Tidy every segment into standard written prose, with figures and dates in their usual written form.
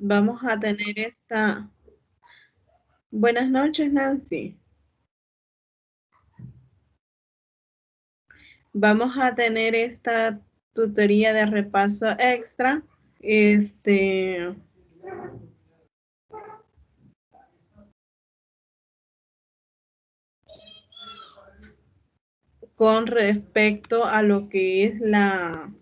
Vamos a tener esta... Buenas noches, Nancy. Vamos a tener esta tutoría de repaso extra. Este, con respecto a lo que es la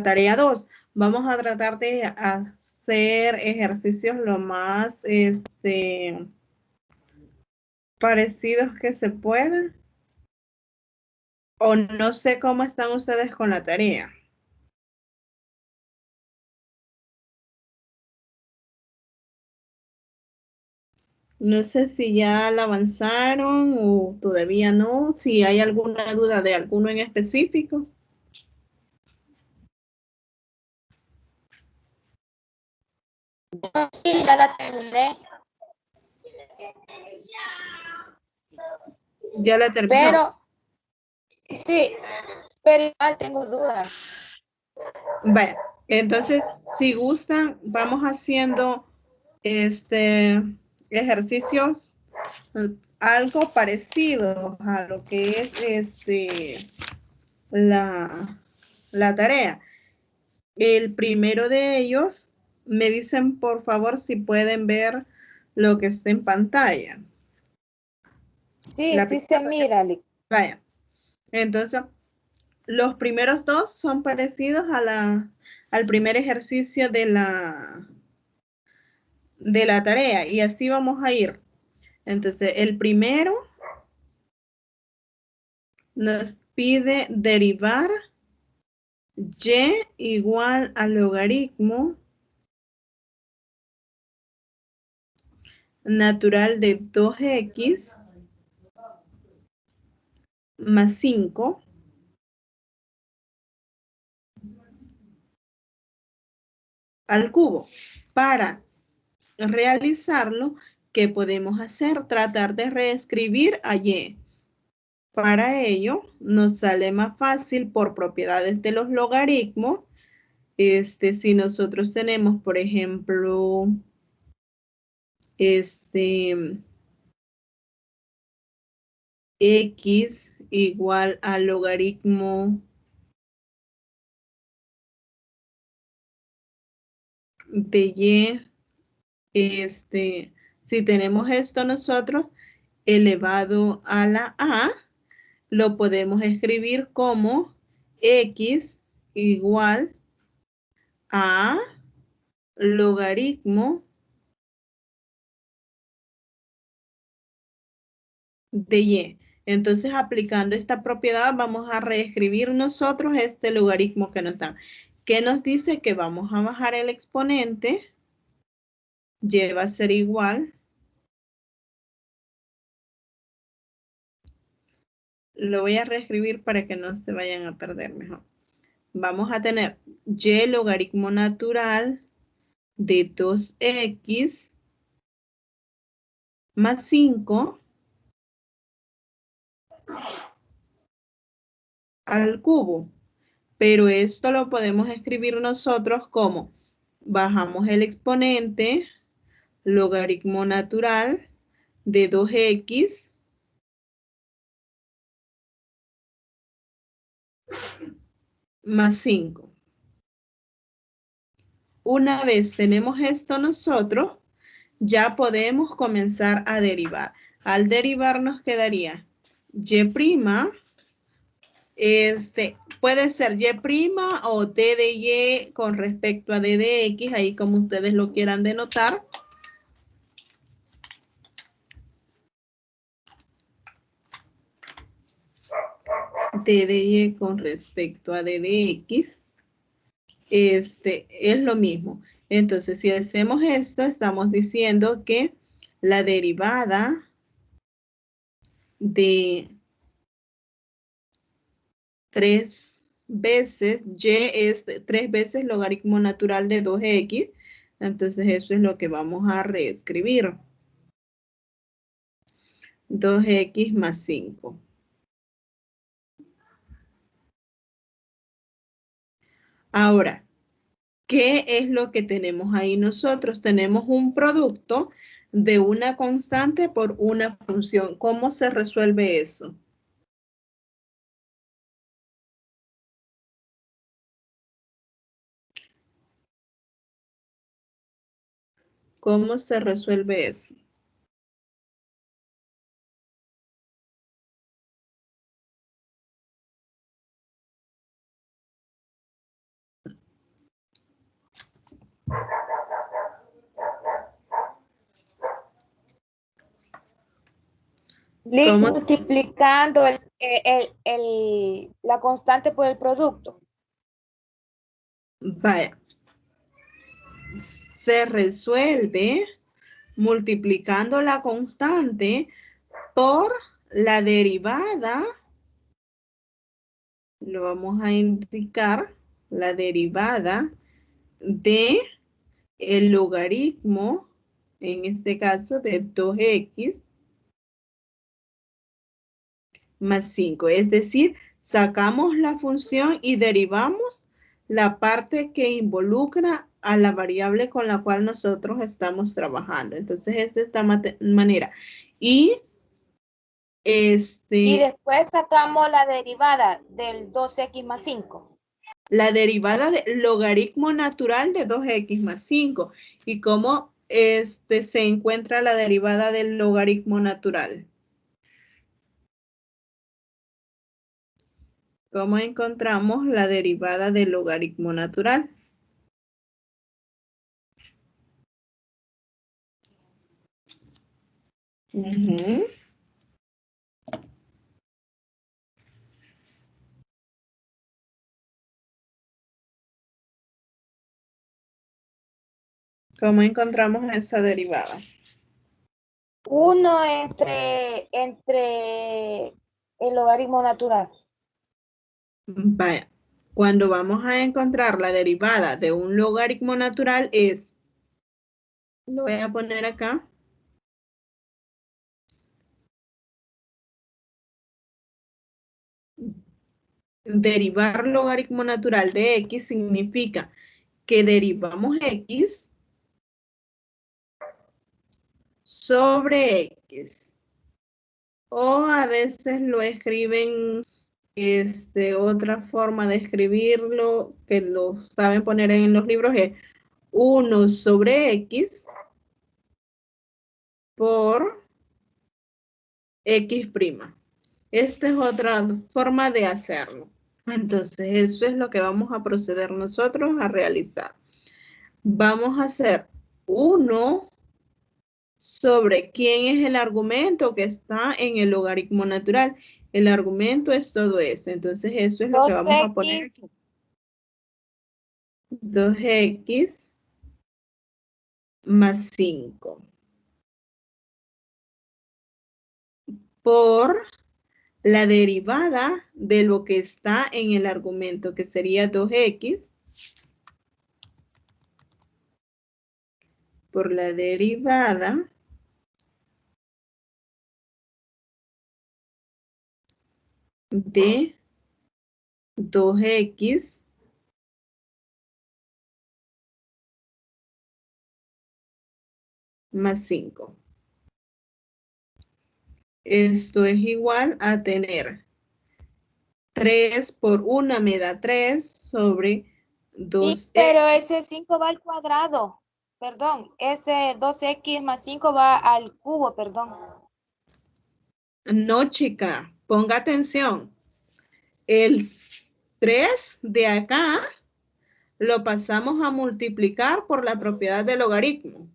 tarea 2. Vamos a tratar de hacer ejercicios lo más parecidos que se puedan. O no sé cómo están ustedes con la tarea. No sé si ya la avanzaron o todavía no, si hay alguna duda de alguno en específico. Sí, ya la terminé, Ya la terminó. pero sí, pero igual tengo dudas. Bueno, entonces, si gustan, vamos haciendo ejercicios algo parecidos a lo que es la tarea. El primero de ellos, me dicen por favor si pueden ver lo que está en pantalla. Sí, La sí se mira. Vaya. Entonces, los primeros dos son parecidos al primer ejercicio de la tarea y así vamos a ir. Entonces, el primero nos pide derivar y igual al logaritmo natural de 2x más 5 al cubo. Para realizarlo, ¿qué podemos hacer? Tratar de reescribir a y. Para ello, nos sale más fácil por propiedades de los logaritmos. Si nosotros tenemos, por ejemplo, x igual al logaritmo de y, si tenemos esto nosotros elevado a la a, lo podemos escribir como x igual a logaritmo de y. Entonces, aplicando esta propiedad, vamos a reescribir nosotros este logaritmo que nos dan. ¿Qué nos dice? Que vamos a bajar el exponente. Y va a ser igual. Lo voy a reescribir para que no se vayan a perder mejor. Vamos a tener y logaritmo natural de 2x más 5 al cubo. Pero esto lo podemos escribir nosotros como bajamos el exponente, logaritmo natural de 2x más 5. Una vez tenemos esto nosotros, ya podemos comenzar a derivar. Al derivar nos quedaría y', puede ser y' o t de y con respecto a d de x, ahí como ustedes lo quieran denotar. D de y con respecto a d de x, es lo mismo. Entonces, si hacemos esto, estamos diciendo que la derivada de 3 veces y es 3 veces logaritmo natural de 2x. Entonces, eso es lo que vamos a reescribir. 2x más 5. Ahora, ¿qué es lo que tenemos ahí nosotros? Tenemos un producto de una constante por una función. ¿Cómo se resuelve eso? ¿Cómo se resuelve eso? ¿Cómo se- Multiplicando la constante por el producto. Vaya, se resuelve multiplicando la constante por la derivada, lo vamos a indicar, la derivada de el logaritmo, en este caso de 2x más 5. Es decir, sacamos la función y derivamos la parte que involucra a la variable con la cual nosotros estamos trabajando. Entonces, es de esta manera. Y Y este, después sacamos la derivada del 2x más 5. la derivada del logaritmo natural de 2x más 5. ¿Y cómo se encuentra la derivada del logaritmo natural? ¿Cómo encontramos la derivada del logaritmo natural? Ujú. ¿Cómo encontramos esa derivada? 1 entre el logaritmo natural. Vaya, cuando vamos a encontrar la derivada de un logaritmo natural es, lo voy a poner acá, derivar logaritmo natural de x significa que derivamos x sobre x. O a veces lo escriben, otra forma de escribirlo, que lo saben poner en los libros, es 1 sobre x por x'. Esta es otra forma de hacerlo. Entonces, eso es lo que vamos a proceder nosotros a realizar. Vamos a hacer 1 sobre quién es el argumento que está en el logaritmo natural. El argumento es todo esto. Entonces, eso es lo que vamos a poner 2x aquí. 2x más 5 por la derivada de lo que está en el argumento, que sería 2x por la derivada de 2x más 5. Esto es igual a tener 3 por 1 me da 3 sobre Sí, 2x. pero ese 5 va al cuadrado. Perdón, ese 2x más 5 va al cubo, perdón. No, chica, ponga atención. El 3 de acá lo pasamos a multiplicar por la propiedad del logaritmo.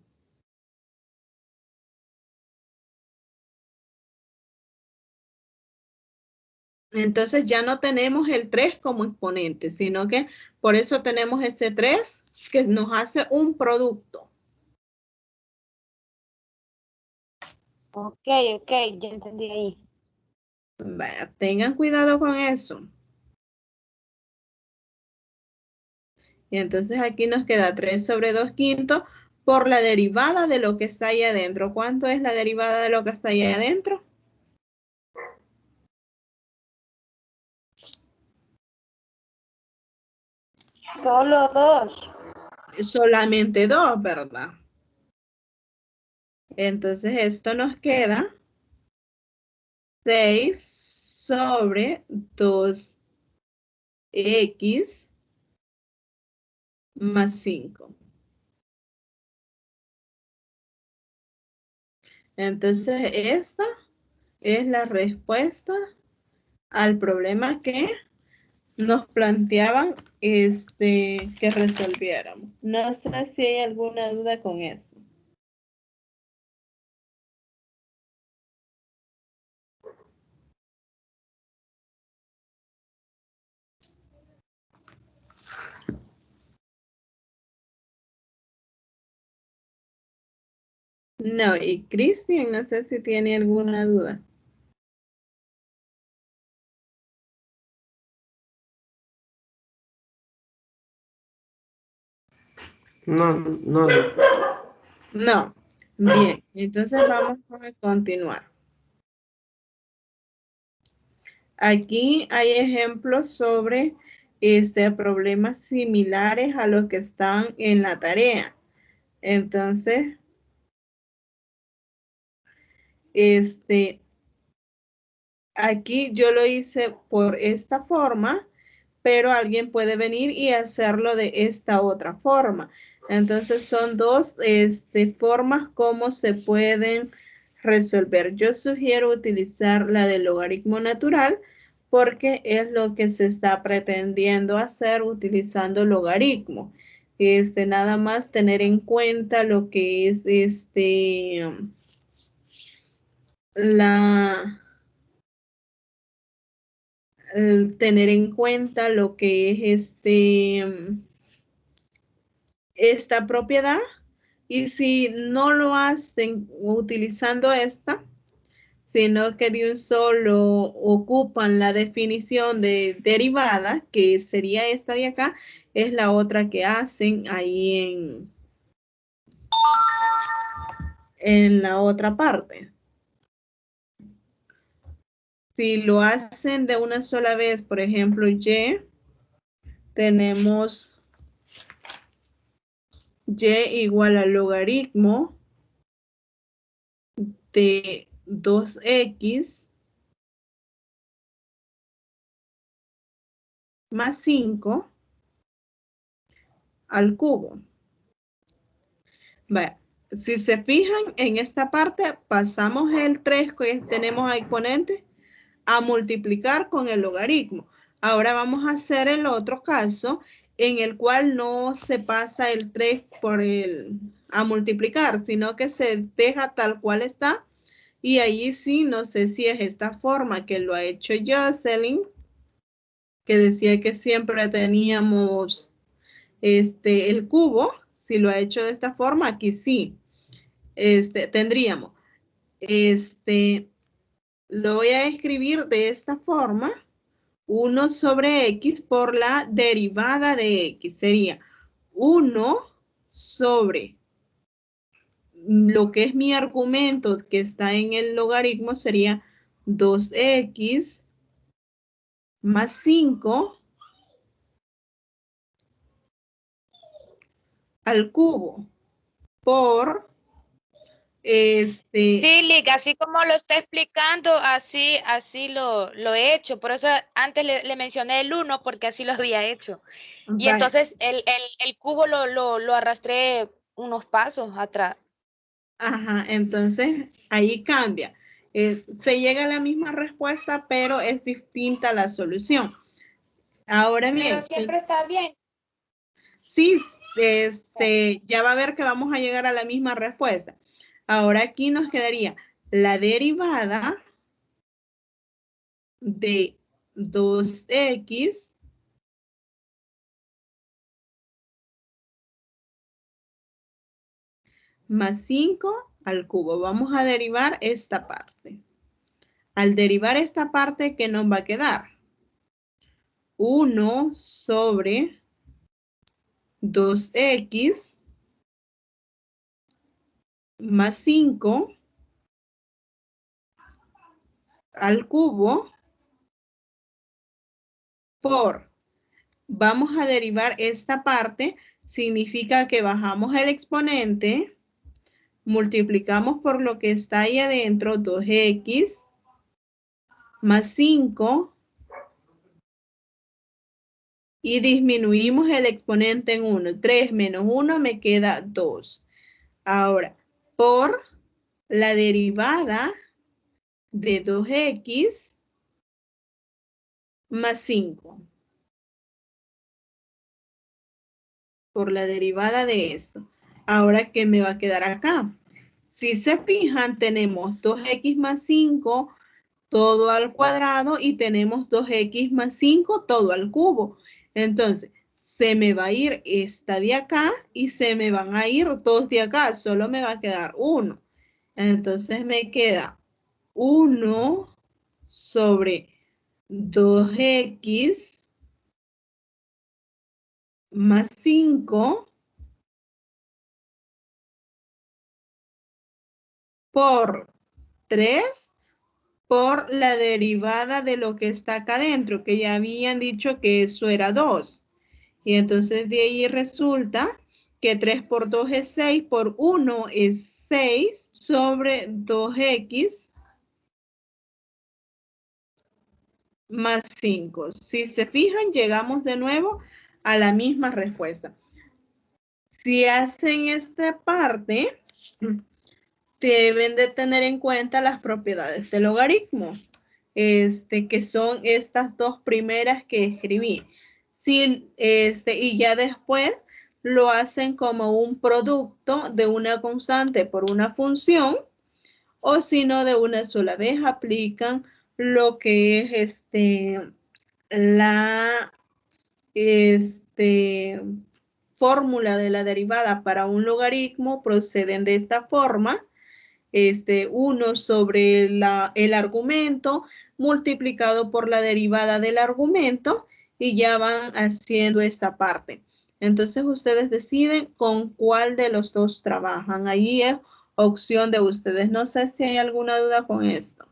Entonces ya no tenemos el 3 como exponente, sino que por eso tenemos ese 3 que nos hace un producto. Ok, ok, ya entendí ahí. Vaya, tengan cuidado con eso. Y entonces aquí nos queda 3 sobre 2 quintos por la derivada de lo que está ahí adentro. ¿Cuánto es la derivada de lo que está ahí adentro? Solo 2. solamente 2, ¿verdad? Entonces esto nos queda 6 sobre 2x más 5. Entonces esta es la respuesta al problema que nos planteaban que resolviéramos. No sé si hay alguna duda con eso. No, y Cristian, no sé si tiene alguna duda. No, no. No. Bien, entonces vamos a continuar. Aquí hay ejemplos sobre problemas similares a los que están en la tarea. Entonces, aquí yo lo hice por esta forma, pero alguien puede venir y hacerlo de esta otra forma. Entonces son dos formas como se pueden resolver. Yo sugiero utilizar la del logaritmo natural porque es lo que se está pretendiendo hacer utilizando logaritmo. Nada más tener en cuenta lo que es la tener en cuenta lo que es esta propiedad, y si no lo hacen utilizando esta, sino que de un solo ocupan la definición de derivada, que sería esta de acá, es la otra que hacen ahí en la otra parte. Si lo hacen de una sola vez, por ejemplo, y, tenemos y igual al logaritmo de 2x más 5 al cubo. Vaya, si se fijan en esta parte, pasamos el 3 que tenemos a exponente a multiplicar con el logaritmo. Ahora vamos a hacer el otro caso en el cual no se pasa el 3 a multiplicar, sino que se deja tal cual está. Y ahí sí, no sé si es esta forma que lo ha hecho Jocelyn, que decía que siempre teníamos el cubo. Si lo ha hecho de esta forma, aquí sí. Tendríamos, lo voy a escribir de esta forma, 1 sobre x por la derivada de x, sería 1 sobre lo que es mi argumento que está en el logaritmo, sería 2x más 5 al cubo por Sí, Lick, así como lo está explicando, así lo he hecho. Por eso antes le mencioné el 1 porque así lo había hecho. Y vaya, entonces el cubo lo arrastré unos pasos atrás. ajá, entonces ahí cambia. Se llega a la misma respuesta, pero es distinta la solución. Ahora Pero bien, siempre está bien. sí, ya va a ver que vamos a llegar a la misma respuesta. Ahora aquí nos quedaría la derivada de 2x más 5 al cubo. Vamos a derivar esta parte. Al derivar esta parte, ¿qué nos va a quedar? 1 sobre 2x más 5 al cubo por, vamos a derivar esta parte, significa que bajamos el exponente, multiplicamos por lo que está ahí adentro, 2x más 5, y disminuimos el exponente en 1. 3 menos 1 me queda 2. Ahora, por la derivada de 2x más 5. Por la derivada de esto. Ahora, ¿qué me va a quedar acá? Si se fijan, tenemos 2x más 5 todo al cuadrado y tenemos 2x más 5 todo al cubo. Entonces, se me va a ir esta de acá y se me van a ir dos de acá. Solo me va a quedar 1. Entonces, me queda 1 sobre 2x más 5 por 3 por la derivada de lo que está acá adentro, que ya habían dicho que eso era 2. Y entonces de ahí resulta que 3 por 2 es 6, por 1 es 6 sobre 2x más 5. Si se fijan, llegamos de nuevo a la misma respuesta. Si hacen esta parte, deben de tener en cuenta las propiedades del logaritmo, que son estas dos primeras que escribí. Si, y ya después lo hacen como un producto de una constante por una función, o si no, de una sola vez aplican lo que es la fórmula de la derivada para un logaritmo, proceden de esta forma. 1 sobre el argumento multiplicado por la derivada del argumento y ya van haciendo esta parte. Entonces ustedes deciden con cuál de los dos trabajan. Ahí es opción de ustedes. No sé si hay alguna duda con esto.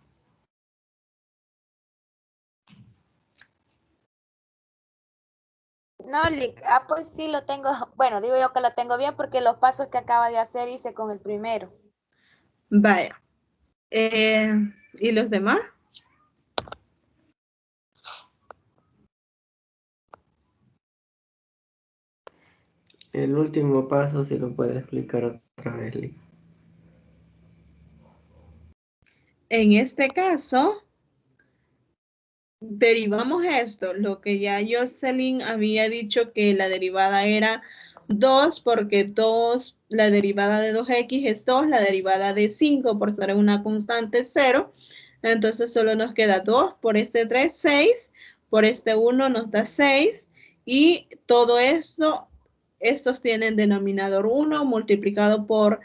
No, Lick, pues sí lo tengo, bueno, digo yo que lo tengo bien porque los pasos que acaba de hacer hice con el primero. Vaya. ¿Y los demás? El último paso, si lo puede explicar otra vez, Lee. En este caso, derivamos esto, lo que ya Jocelyn había dicho que la derivada era 2, porque 2, la derivada de 2x es 2, la derivada de 5 por ser una constante 0, entonces solo nos queda 2 por este 3, 6, por este 1 nos da 6, y todo esto, estos tienen denominador 1 multiplicado por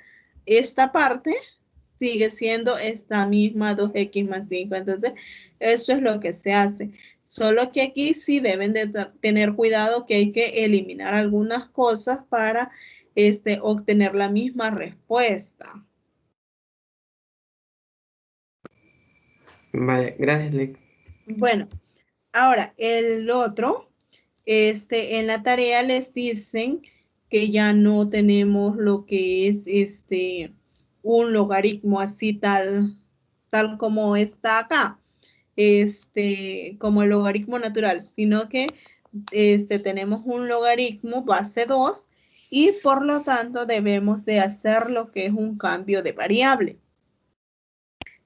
esta parte, sigue siendo esta misma 2x más 5. Entonces, eso es lo que se hace. Solo que aquí sí deben de tener cuidado que hay que eliminar algunas cosas para obtener la misma respuesta. Vale, gracias, Lee. Bueno, ahora el otro, en la tarea les dicen que ya no tenemos lo que es un logaritmo así tal como está acá, como el logaritmo natural, sino que tenemos un logaritmo base 2 y por lo tanto debemos de hacer lo que es un cambio de variable.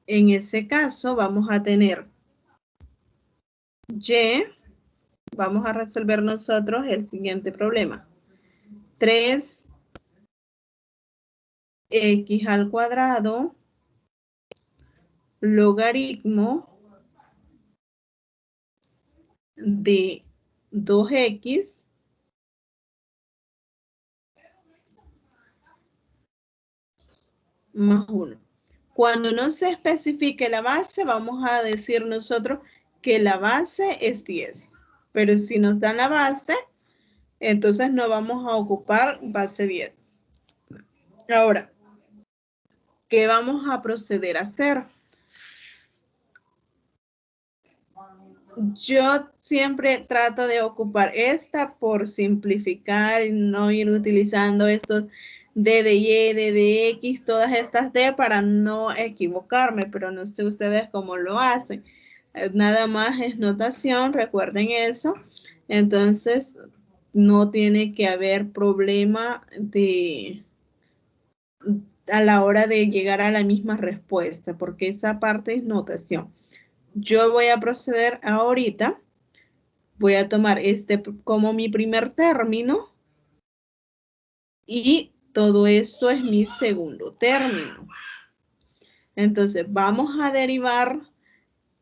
En ese caso vamos a tener y, vamos a resolver nosotros el siguiente problema. 3x al cuadrado logaritmo de 2x más 1. Cuando no se especifique la base, vamos a decir nosotros que la base es 10. Pero si nos dan la base, entonces no vamos a ocupar base 10. Ahora, ¿qué vamos a proceder a hacer? Yo siempre trato de ocupar esta por simplificar y no ir utilizando estos D de Y, D de X, todas estas D para no equivocarme, pero no sé ustedes cómo lo hacen. Nada más es notación, recuerden eso. Entonces, no tiene que haber problema a la hora de llegar a la misma respuesta, porque esa parte es notación. Yo voy a proceder ahorita. Voy a tomar este como mi primer término y todo esto es mi segundo término. Entonces vamos a derivar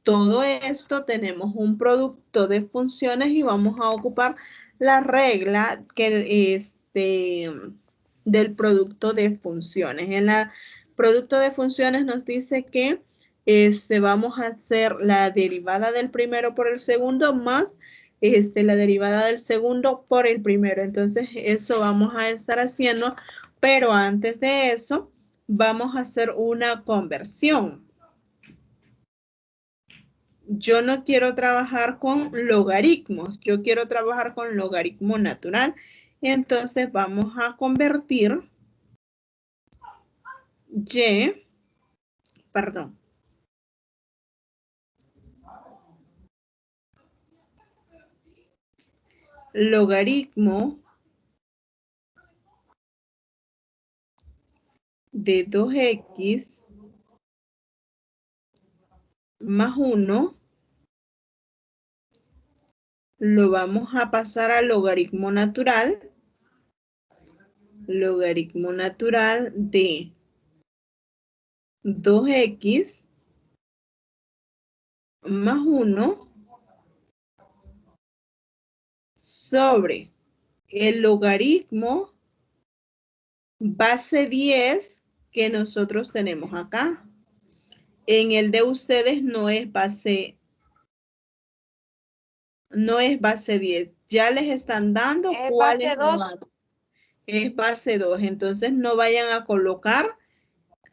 todo esto. Tenemos un producto de funciones y vamos a ocupar la regla del producto de funciones. En el producto de funciones nos dice que vamos a hacer la derivada del primero por el segundo más la derivada del segundo por el primero. Entonces, eso vamos a estar haciendo, pero antes de eso, vamos a hacer una conversión. Yo no quiero trabajar con logaritmos, yo quiero trabajar con logaritmo natural. Entonces, vamos a convertir y, perdón, logaritmo de 2x más 1 lo vamos a pasar a logaritmo natural de 2x más 1 sobre el logaritmo base 10 que nosotros tenemos acá. En el de ustedes no es base 10. Ya les están dando Es cuál base es la 2. base. Es base 2. Entonces no vayan a colocar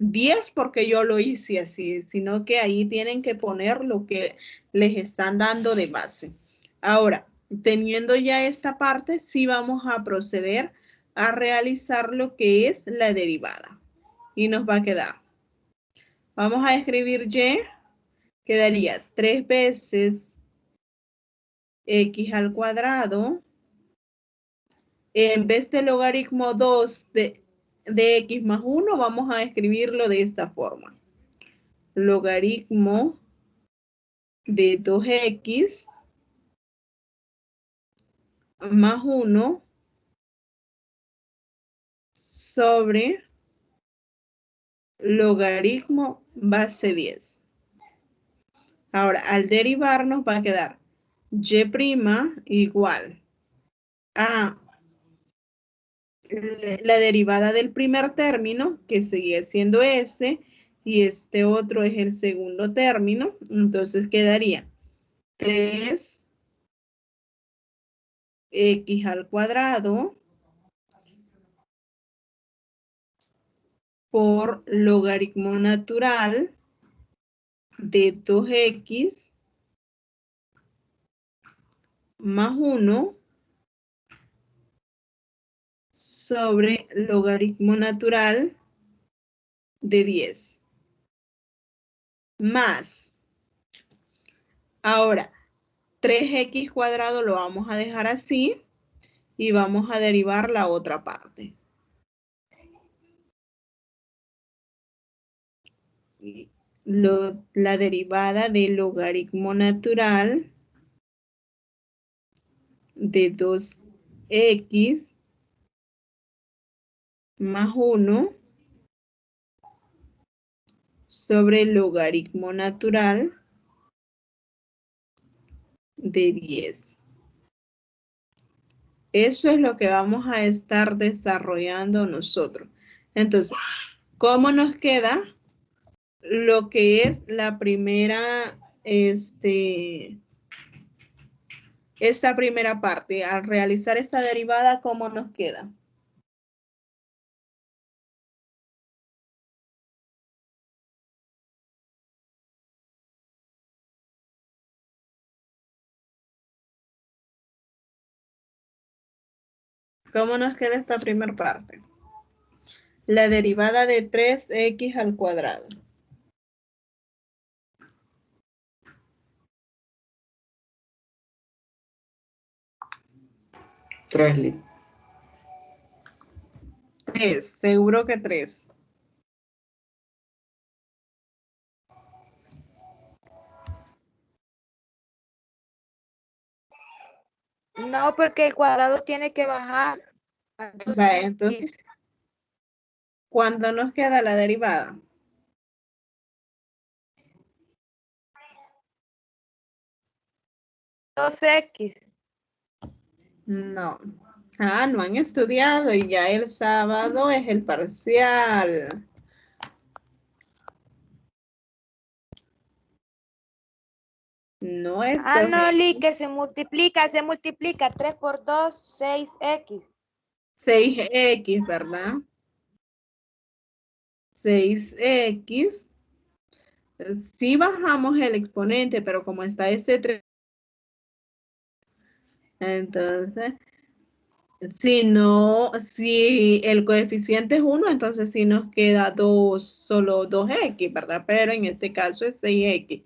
10 porque yo lo hice así, sino que ahí tienen que poner lo que les están dando de base. Ahora, teniendo ya esta parte, sí vamos a proceder a realizar lo que es la derivada. Y nos va a quedar. Vamos a escribir y, quedaría 3 veces x al cuadrado. En vez de logaritmo 2 de x más 1, vamos a escribirlo de esta forma. Logaritmo de 2x más 1 sobre logaritmo base 10. Ahora, al derivar nos va a quedar y' igual a la derivada del primer término, que sigue siendo este, y este otro es el segundo término. Entonces quedaría 3x al cuadrado por logaritmo natural de 2x más 1 sobre logaritmo natural de 10 más. Ahora, 3x cuadrado lo vamos a dejar así y vamos a derivar la otra parte. La derivada del logaritmo natural de 2x más 1 sobre el logaritmo natural de 10. Eso es lo que vamos a estar desarrollando nosotros. Entonces, ¿cómo nos queda lo que es la primera, esta primera parte? Al realizar esta derivada, ¿cómo nos queda? ¿Cómo nos queda esta primera parte? La derivada de 3x al cuadrado. Tres. Seguro que 3. No, porque el cuadrado tiene que bajar. Entonces, Vale, entonces, ¿cuánto nos queda la derivada? dos x. No. No han estudiado y ya el sábado es el parcial. No es Ah, no, 2x. Li, que se multiplica. 3 por 2, 6x. 6x, ¿verdad? 6x. Si bajamos el exponente, pero como está este 3, entonces, si el coeficiente es 1, entonces sí nos queda solo 2x, ¿verdad? Pero en este caso es 6x.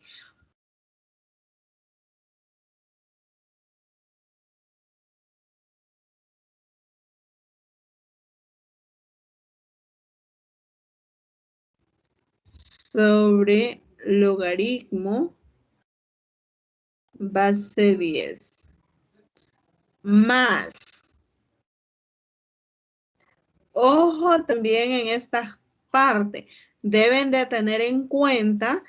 Sobre logaritmo base 10 más. Ojo también en esta parte, deben de tener en cuenta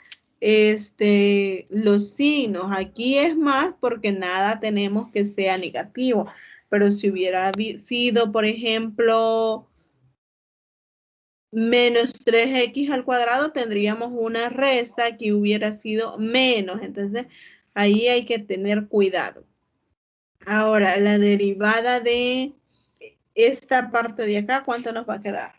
los signos. Aquí es más porque nada tenemos que sea negativo, pero si hubiera sido, por ejemplo, menos 3x al cuadrado, tendríamos una resta que hubiera sido menos. Entonces, ahí hay que tener cuidado. Ahora, la derivada de esta parte de acá, ¿cuánto nos va a quedar?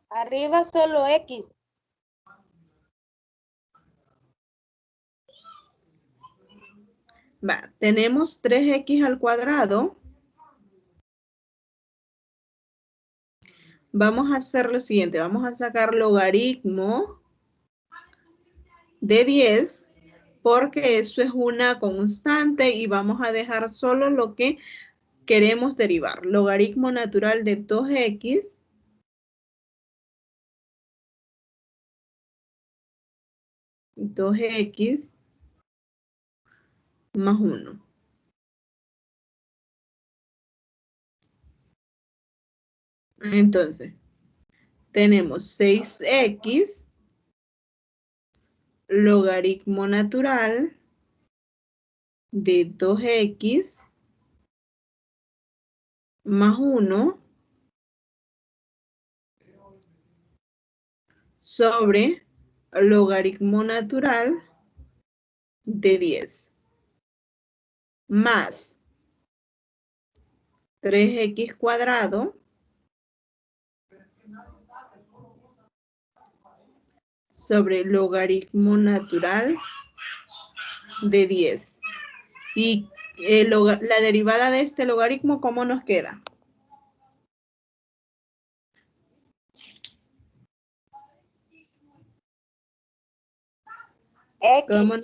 Arriba solo x. Tenemos 3x al cuadrado. Vamos a hacer lo siguiente, vamos a sacar logaritmo de 10 porque eso es una constante y vamos a dejar solo lo que queremos derivar. Logaritmo natural de 2x más 1. Entonces, tenemos 6x logaritmo natural de 2x más 1 sobre logaritmo natural de 10 más 3x cuadrado sobre logaritmo natural de 10. Y la derivada de este logaritmo, ¿cómo nos queda? ¿Cómo?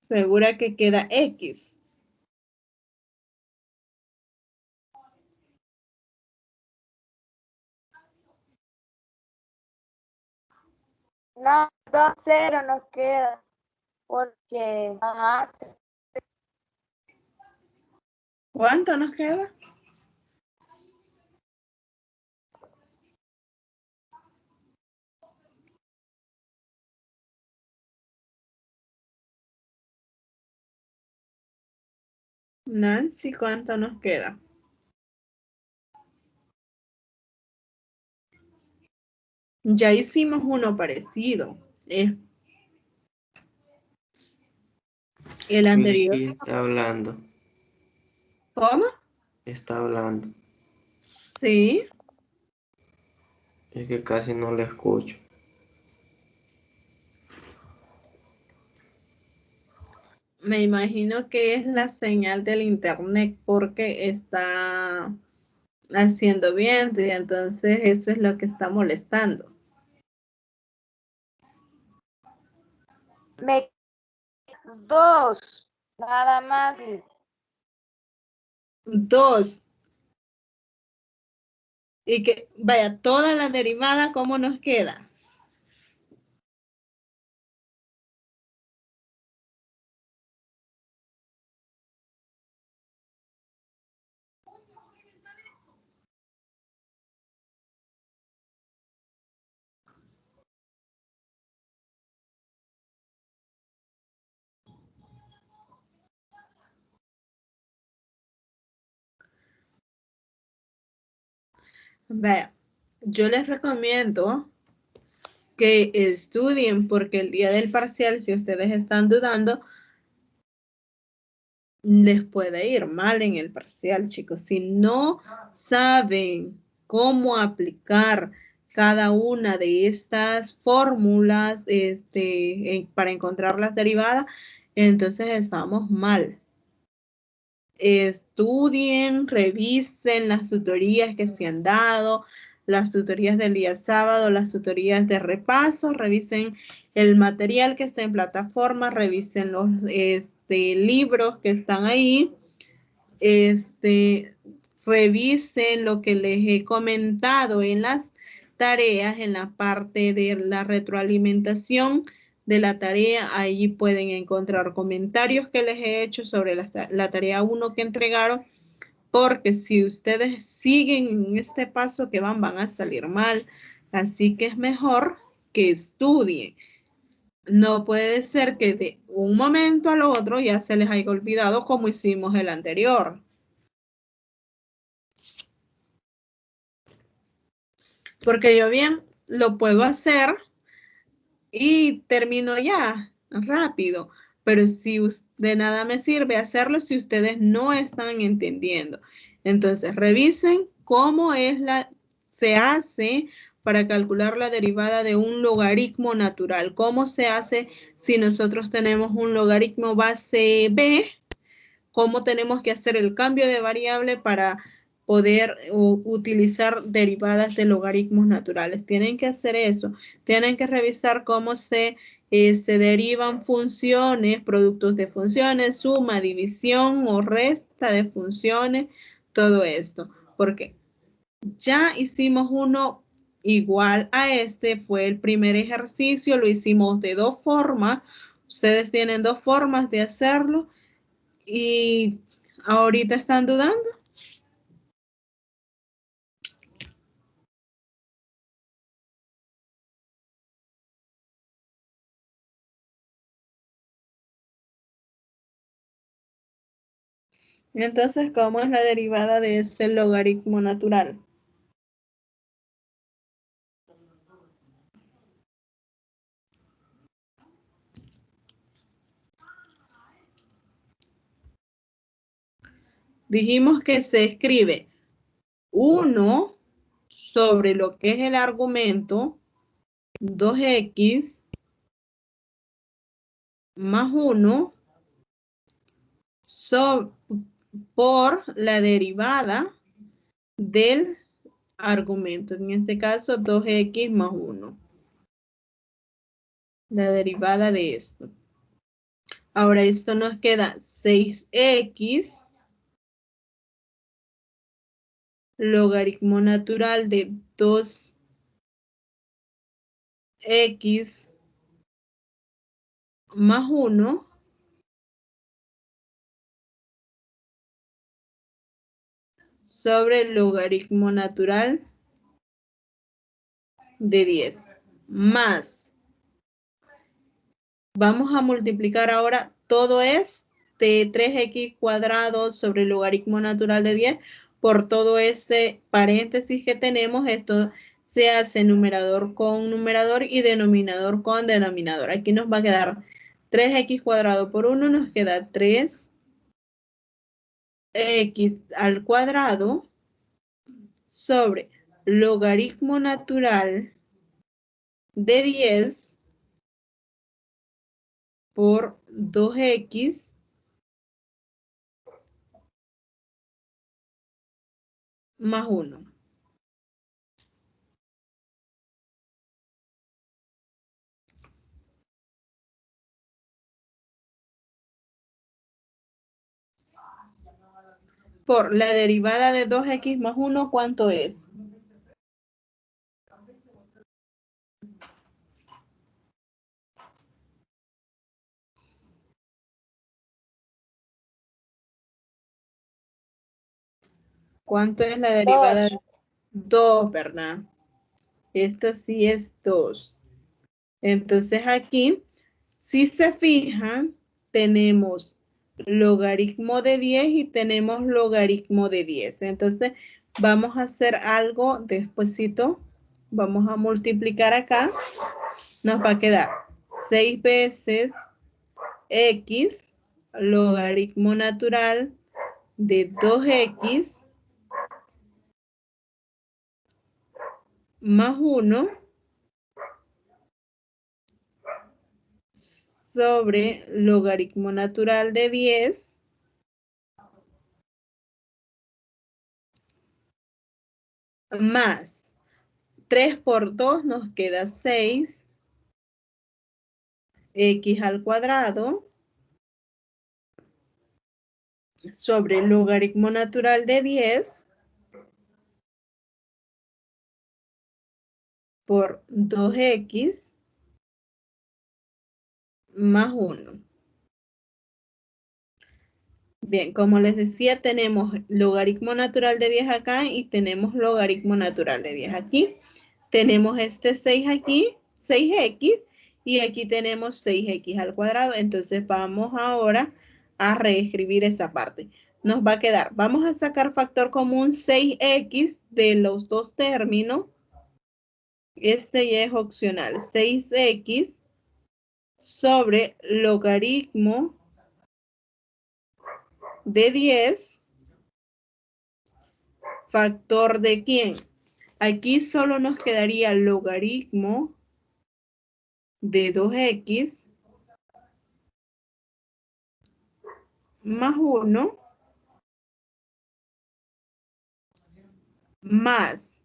Segura que queda x. No, 2, 0 nos queda. Porque, ajá, ¿Cuánto nos queda? Nancy, ¿cuánto nos queda? Ya hicimos uno parecido. El anterior. Vicky está hablando. ¿Cómo? Está hablando. Sí. Es que casi no le escucho. Me imagino que es la señal del internet porque está haciendo viento y entonces eso es lo que está molestando. Me dos, nada más. 2. Y que vaya toda la derivada, ¿cómo nos queda? Vaya, yo les recomiendo que estudien porque el día del parcial, si ustedes están dudando, les puede ir mal en el parcial, chicos. Si no saben cómo aplicar cada una de estas fórmulas para encontrar las derivadas, entonces estamos mal. Estudien, revisen las tutorías que se han dado, las tutorías del día sábado, las tutorías de repaso, revisen el material que está en plataforma, revisen los libros que están ahí, revisen lo que les he comentado en las tareas, en la parte de la retroalimentación de la tarea. Ahí pueden encontrar comentarios que les he hecho sobre la tarea 1 que entregaron, porque si ustedes siguen en este paso que van a salir mal. Así que es mejor que estudien. No puede ser que de un momento al otro ya se les haya olvidado como hicimos el anterior. Porque yo bien lo puedo hacer y termino ya rápido, pero si de nada me sirve hacerlo si ustedes no están entendiendo. Entonces, revisen cómo se hace para calcular la derivada de un logaritmo natural. ¿Cómo se hace si nosotros tenemos un logaritmo base b? ¿Cómo tenemos que hacer el cambio de variable para poder utilizar derivadas de logaritmos naturales? Tienen que hacer eso. Tienen que revisar cómo se derivan funciones, productos de funciones, suma, división o resta de funciones, todo esto. Porque ya hicimos uno igual a este, fue el primer ejercicio, lo hicimos de 2 formas. Ustedes tienen 2 formas de hacerlo. ¿Y ahorita están dudando? Entonces, ¿cómo es la derivada de ese logaritmo natural? Dijimos que se escribe 1 sobre lo que es el argumento, 2x más 1 por la derivada del argumento. En este caso, 2x más 1. La derivada de esto. Ahora esto nos queda 6x logaritmo natural de 2x más 1 sobre el logaritmo natural de 10 más. Vamos a multiplicar ahora todo este 3x cuadrado sobre el logaritmo natural de 10 por todo este paréntesis que tenemos. Esto se hace numerador con numerador y denominador con denominador. Aquí nos va a quedar 3x cuadrado por 1, nos queda 3x al cuadrado sobre logaritmo natural de 10 por 2x más 1. Por la derivada de 2x más 1, ¿cuánto es? ¿Cuánto es la derivada? 2, ¿verdad? Esto sí es 2. Entonces aquí, si se fijan, tenemos logaritmo de 10 y tenemos logaritmo de 10. Entonces, vamos a hacer algo despuesito. Vamos a multiplicar acá. Nos va a quedar 6 veces x logaritmo natural de 2x más 1 sobre logaritmo natural de 10 más 3 por 2 nos queda 6 x al cuadrado sobre logaritmo natural de 10 por 2x más 1. Bien, como les decía, tenemos logaritmo natural de 10 acá y tenemos logaritmo natural de 10 aquí. Tenemos este 6 aquí, 6x, y aquí tenemos 6x al cuadrado. Entonces vamos ahora a reescribir esa parte. Nos va a quedar, vamos a sacar factor común 6x de los dos términos. Este ya es opcional. 6x sobre logaritmo de 10, factor de quién. Aquí solo nos quedaría logaritmo de 2x más 1 más.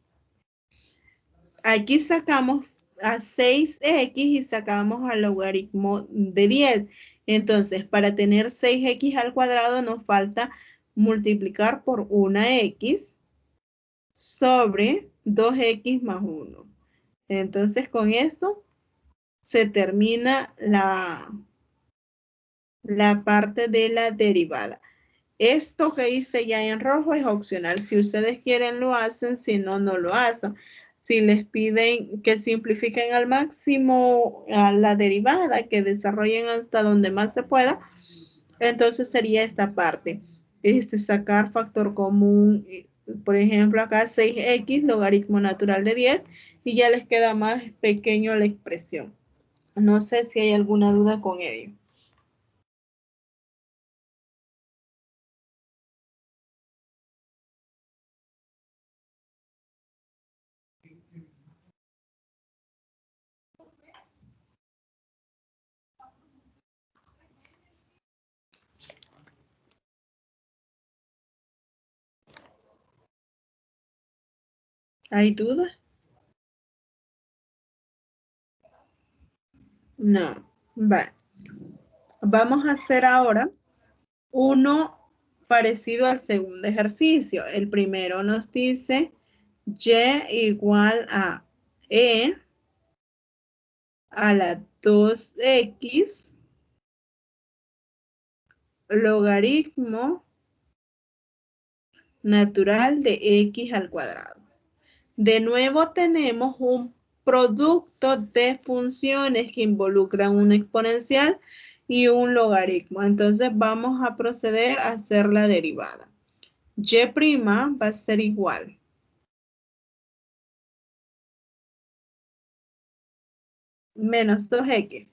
Aquí sacamos a 6x y sacamos al logaritmo de 10. Entonces, para tener 6x al cuadrado nos falta multiplicar por una x sobre 2x más 1. Entonces, con esto se termina la parte de la derivada. Esto que hice ya en rojo es opcional. Si ustedes quieren lo hacen, si no, no lo hacen. Si les piden que simplifiquen al máximo a la derivada, que desarrollen hasta donde más se pueda, entonces sería esta parte. Sacar factor común, por ejemplo, acá 6x, logaritmo natural de 10, y ya les queda más pequeño la expresión. No sé si hay alguna duda con ello. ¿Hay duda? No. Va. Vamos a hacer ahora uno parecido al segundo ejercicio. El primero nos dice y igual a e a la 2x logaritmo natural de x al cuadrado. De nuevo tenemos un producto de funciones que involucran una exponencial y un logaritmo. Entonces vamos a proceder a hacer la derivada. Y' va a ser igual menos 2x.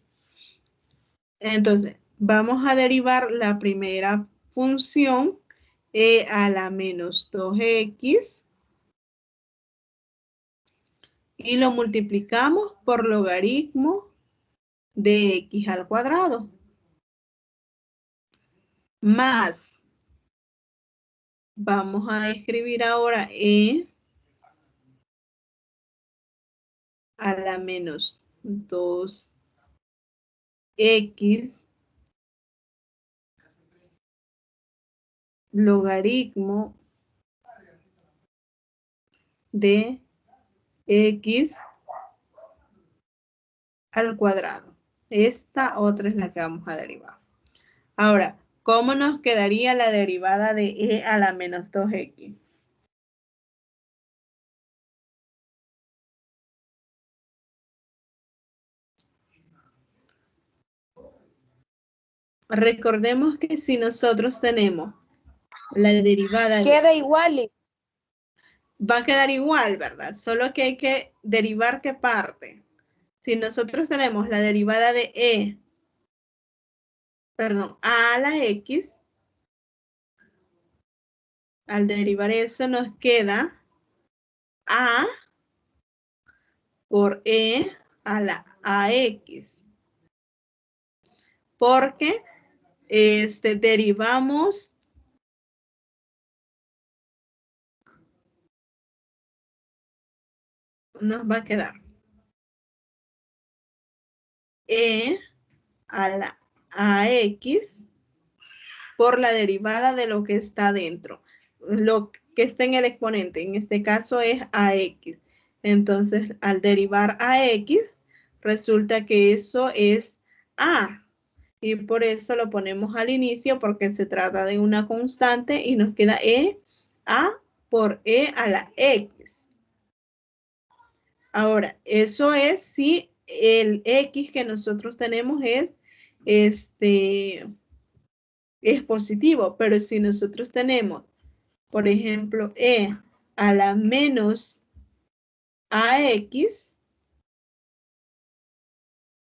Entonces, vamos a derivar la primera función, e a la menos 2x y lo multiplicamos por logaritmo de x al cuadrado. Más, vamos a escribir ahora e a la menos 2x logaritmo de x al cuadrado. Esta otra es la que vamos a derivar. Ahora, ¿cómo nos quedaría la derivada de e a la menos 2x? Recordemos que si nosotros tenemos la derivada Queda igual. va a quedar igual, ¿verdad? Solo que hay que derivar qué parte. Si nosotros tenemos la derivada de a a la x, al derivar eso nos queda a por e a la ax. Porque derivamos nos va a quedar e a la ax por la derivada de lo que está dentro. Lo que está en el exponente, en este caso es ax. Entonces, al derivar ax, resulta que eso es a. Y por eso lo ponemos al inicio, porque se trata de una constante y nos queda a por e a la x. Ahora, eso es si el x que nosotros tenemos es positivo, pero si nosotros tenemos, por ejemplo, e a la menos ax,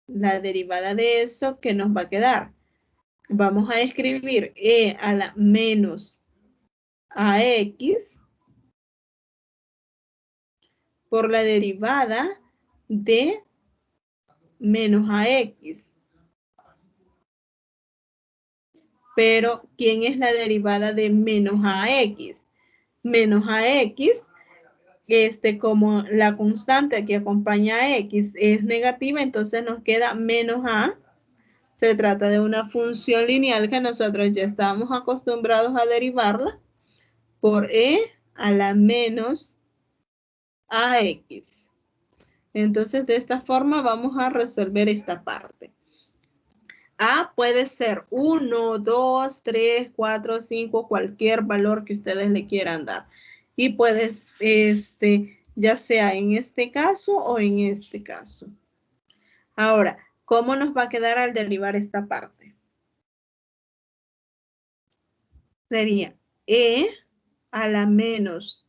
la derivada de eso, ¿qué nos va a quedar? Vamos a escribir e a la menos ax por la derivada de menos ax. Pero, ¿quién es la derivada de menos ax? Menos ax, como la constante que acompaña a x es negativa, entonces nos queda menos a. Se trata de una función lineal que nosotros ya estamos acostumbrados a derivarla por e a la menos ax. Entonces, de esta forma vamos a resolver esta parte. A puede ser 1, 2, 3, 4, 5, cualquier valor que ustedes le quieran dar. Y puedes, ya sea en este caso o en este caso. Ahora, ¿cómo nos va a quedar al derivar esta parte? Sería e a la menos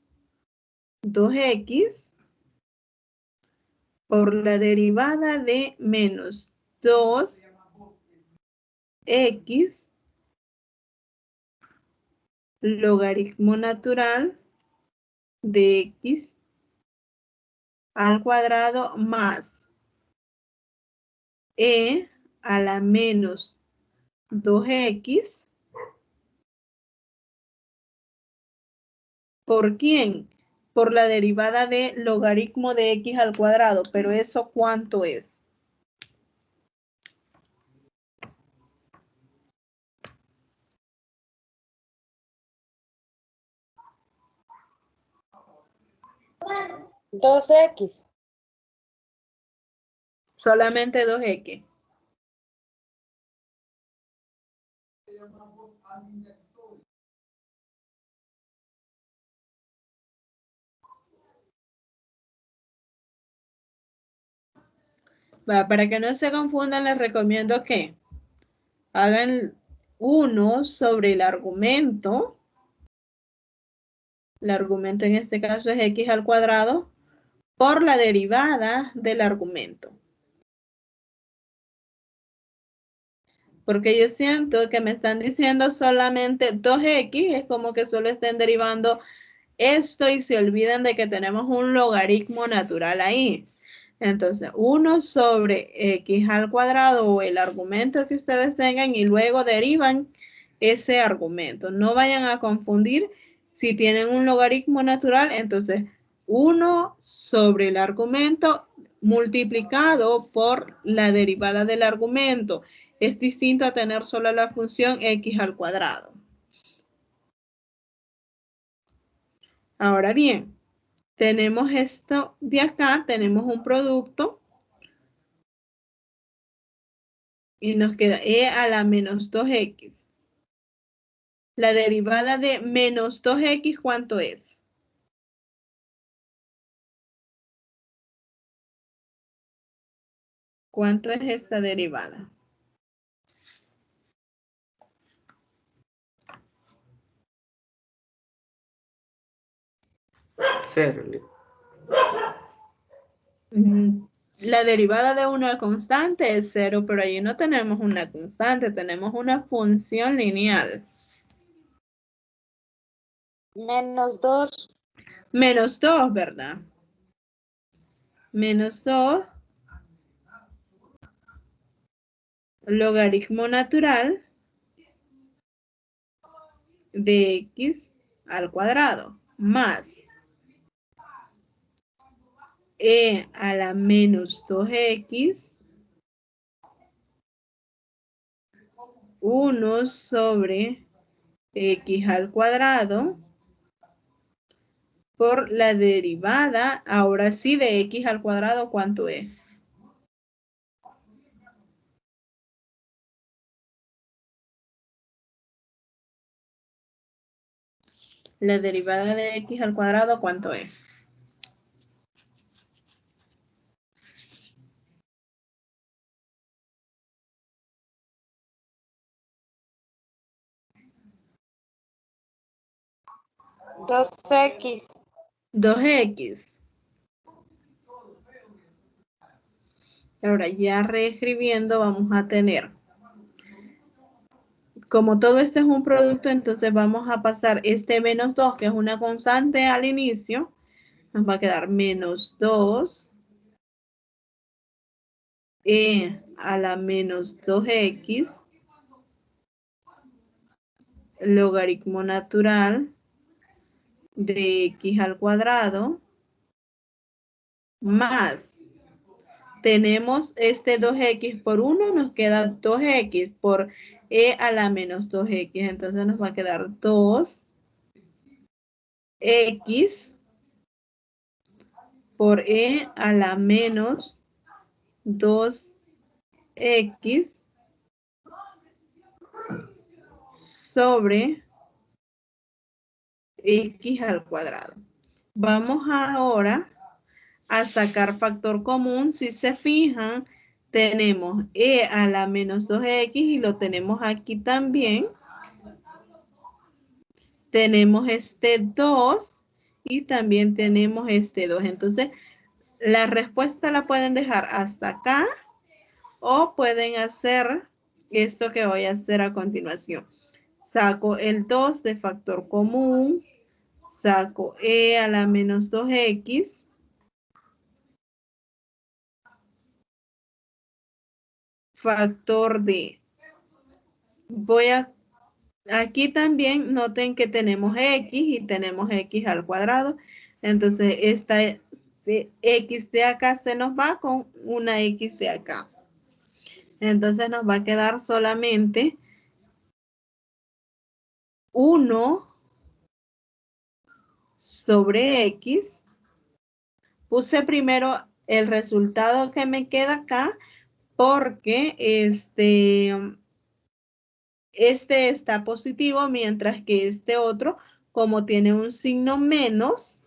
2x por la derivada de menos 2x logaritmo natural de x al cuadrado más e a la menos 2x. ¿Por quién? Por la derivada de logaritmo de x al cuadrado. Pero ¿eso cuánto es? ¿2x? Solamente 2x. Para que no se confundan, les recomiendo que hagan 1 sobre el argumento. El argumento en este caso es x al cuadrado por la derivada del argumento. Porque yo siento que me están diciendo solamente 2x, es como que solo estén derivando esto y se olvidan de que tenemos un logaritmo natural ahí. Entonces, 1 sobre x al cuadrado o el argumento que ustedes tengan y luego derivan ese argumento. No vayan a confundir si tienen un logaritmo natural, entonces 1 sobre el argumento multiplicado por la derivada del argumento. Es distinto a tener solo la función x al cuadrado. Ahora bien, tenemos esto de acá, tenemos un producto y nos queda e a la menos 2x. La derivada de menos 2x, ¿cuánto es? ¿Cuánto es esta derivada? Cero. La derivada de una constante es 0, pero allí no tenemos una constante, tenemos una función lineal. Menos 2. Menos 2, ¿verdad? Menos 2, logaritmo natural de x al cuadrado, más e a la menos 2x, 1 sobre x al cuadrado, por la derivada, ahora sí, de x al cuadrado, ¿cuánto es? La derivada de x al cuadrado, ¿cuánto es? Dos x. 2x. Ahora ya reescribiendo vamos a tener, como todo esto es un producto, entonces vamos a pasar este menos 2, que es una constante al inicio, nos va a quedar menos 2 e a la menos 2x, logaritmo natural de x al cuadrado, más, tenemos este 2x por 1, nos queda 2x por e a la menos 2x, entonces nos va a quedar 2x por e a la menos 2x sobre x al cuadrado. Vamos ahora a sacar factor común. Si se fijan, tenemos e a la menos 2x y lo tenemos aquí también. Tenemos este 2 y también tenemos este 2. Entonces, la respuesta la pueden dejar hasta acá o pueden hacer esto que voy a hacer a continuación. Saco el 2 de factor común, saco e a la menos 2x, factor de, voy a, aquí también noten que tenemos x y tenemos x al cuadrado, entonces esta x de acá se nos va con una x de acá. Entonces nos va a quedar solamente 1 sobre x. Puse primero el resultado que me queda acá porque este está positivo, mientras que este otro, como tiene un signo menos,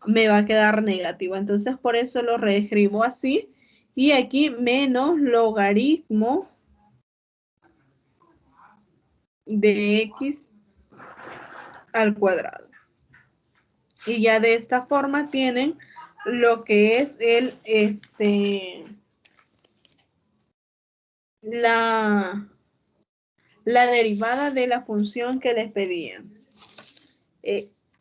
me va a quedar negativo. Entonces, por eso lo reescribo así. Y aquí menos logaritmo de x al cuadrado. Y ya de esta forma tienen lo que es la derivada de la función que les pedían.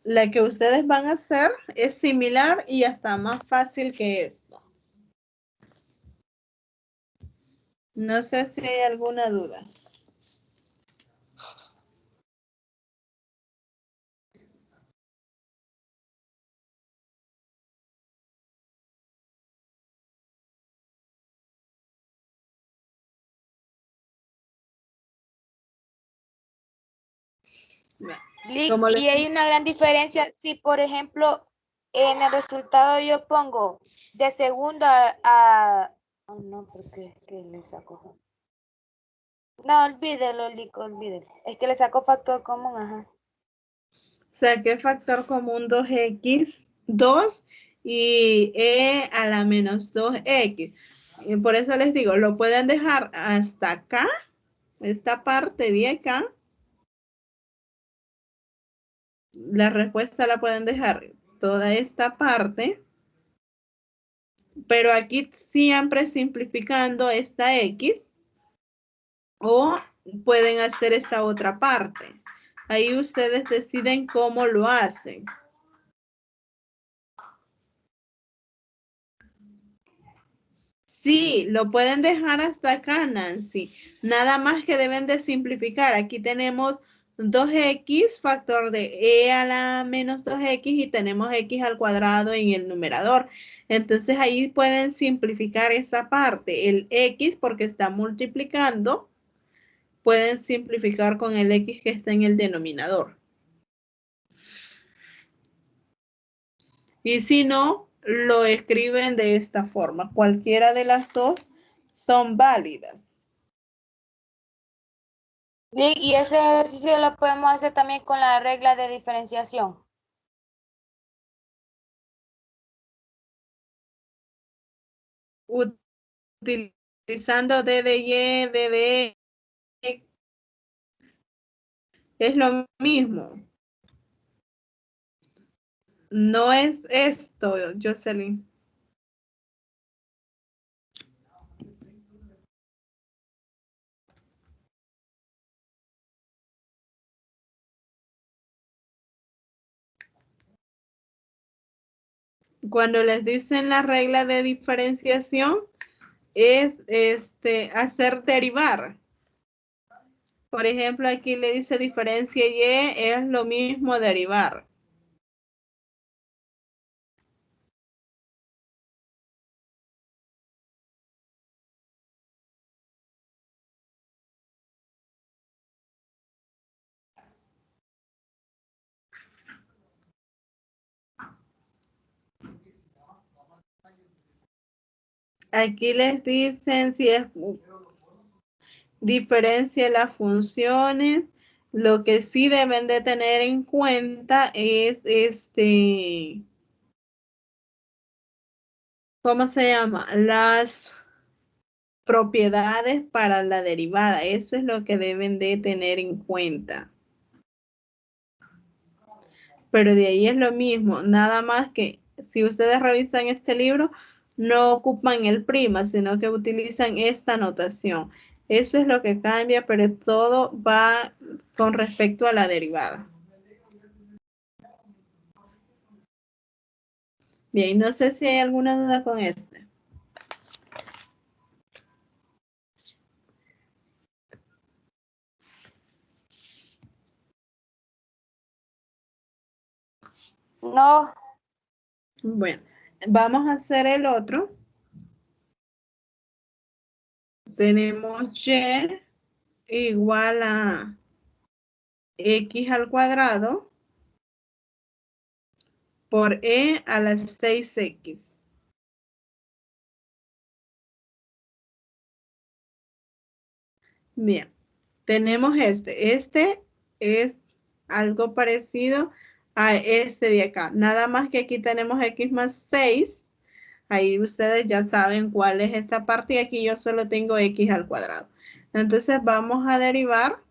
la que ustedes van a hacer es similar y hasta más fácil que esto. No sé si hay alguna duda. Como Y hay una gran diferencia si, por ejemplo, en el resultado yo pongo de segunda a... Oh, no, porque es que le saco... No, olvídelo, Lico, olvídelo. Es que le saco factor común, ajá. saqué factor común 2x, 2 y e a la menos 2x. Y por eso les digo, lo pueden dejar hasta acá, esta parte de acá. La respuesta la pueden dejar toda esta parte, pero aquí siempre simplificando esta x, o pueden hacer esta otra parte. Ahí ustedes deciden cómo lo hacen. Sí, lo pueden dejar hasta acá, Nancy. Nada más que deben de simplificar. Aquí tenemos 2x, factor de e a la menos 2x y tenemos x al cuadrado en el numerador. Entonces ahí pueden simplificar esa parte. El x, porque está multiplicando, pueden simplificar con el x que está en el denominador. Y si no, lo escriben de esta forma. Cualquiera de las dos son válidas. Y ese ejercicio lo podemos hacer también con la regla de diferenciación. Utilizando d de y, d de e, es lo mismo. No es esto, Jocelyn. Cuando les dicen la regla de diferenciación, es hacer derivar. Por ejemplo, aquí le dice diferencia y es lo mismo derivar. Aquí les dicen si es diferencia las funciones. Lo que sí deben de tener en cuenta es ¿cómo se llama? Las propiedades para la derivada. Eso es lo que deben de tener en cuenta. Pero de ahí es lo mismo, nada más que si ustedes revisan este libro, no ocupan el prima, sino que utilizan esta notación. Eso es lo que cambia, pero todo va con respecto a la derivada. Bien, no sé si hay alguna duda con este. No. Bueno, vamos a hacer el otro. Tenemos y igual a x al cuadrado por e a la 6x. Bien, tenemos este. Este es algo parecido a este de acá. Nada más que aquí tenemos x más 6. Ahí ustedes ya saben cuál es esta parte y aquí yo solo tengo x al cuadrado. Entonces vamos a derivar.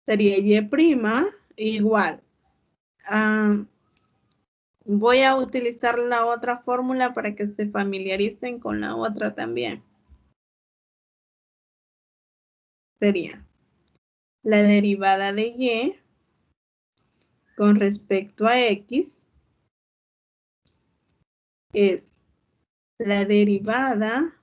Sería y' igual. Voy a utilizar la otra fórmula para que se familiaricen con la otra también. Sería la derivada de y con respecto a X es la derivada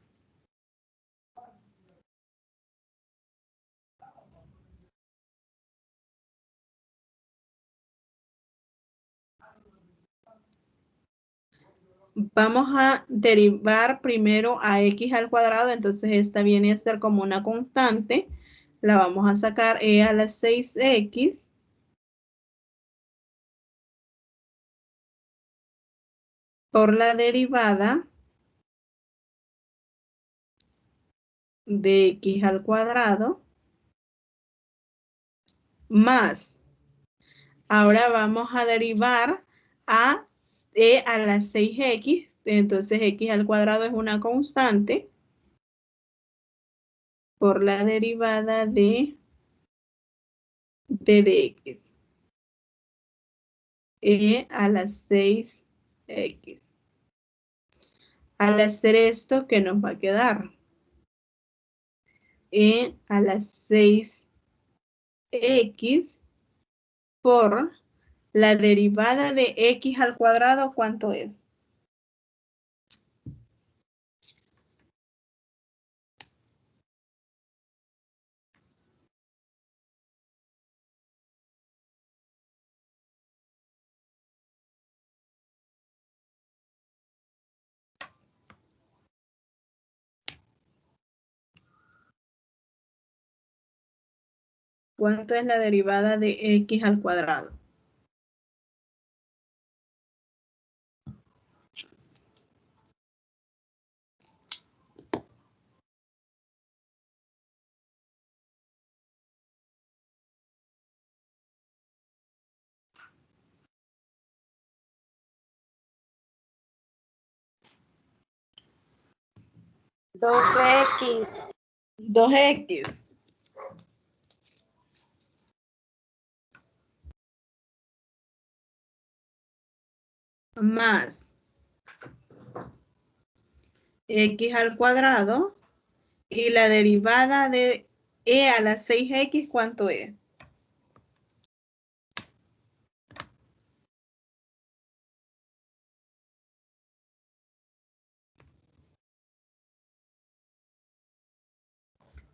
vamos a derivar primero a X al cuadrado, entonces esta viene a ser como una constante, la vamos a sacar e a la 6X por la derivada de X al cuadrado más, ahora vamos a derivar a e a la 6X, entonces X al cuadrado es una constante, por la derivada de P de X, e a la 6X. Al hacer esto, ¿qué nos va a quedar? E a la 6X por la derivada de X al cuadrado, ¿cuánto es? ¿Cuánto es la derivada de X al cuadrado? Dos X 2X más X al cuadrado y la derivada de E a la 6X, ¿cuánto es?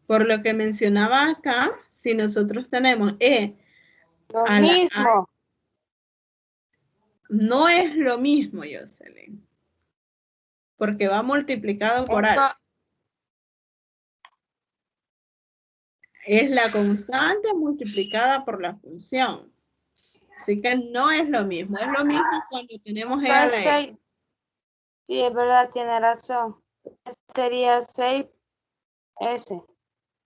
Por lo que mencionaba acá, si nosotros tenemos E lo a la A, mismo. no es lo mismo, Jocelyn, porque va multiplicado por algo. Es la constante multiplicada por la función. Así que no es lo mismo. Es lo mismo cuando tenemos E a la X. Sí, es verdad, tiene razón. Sería 6S.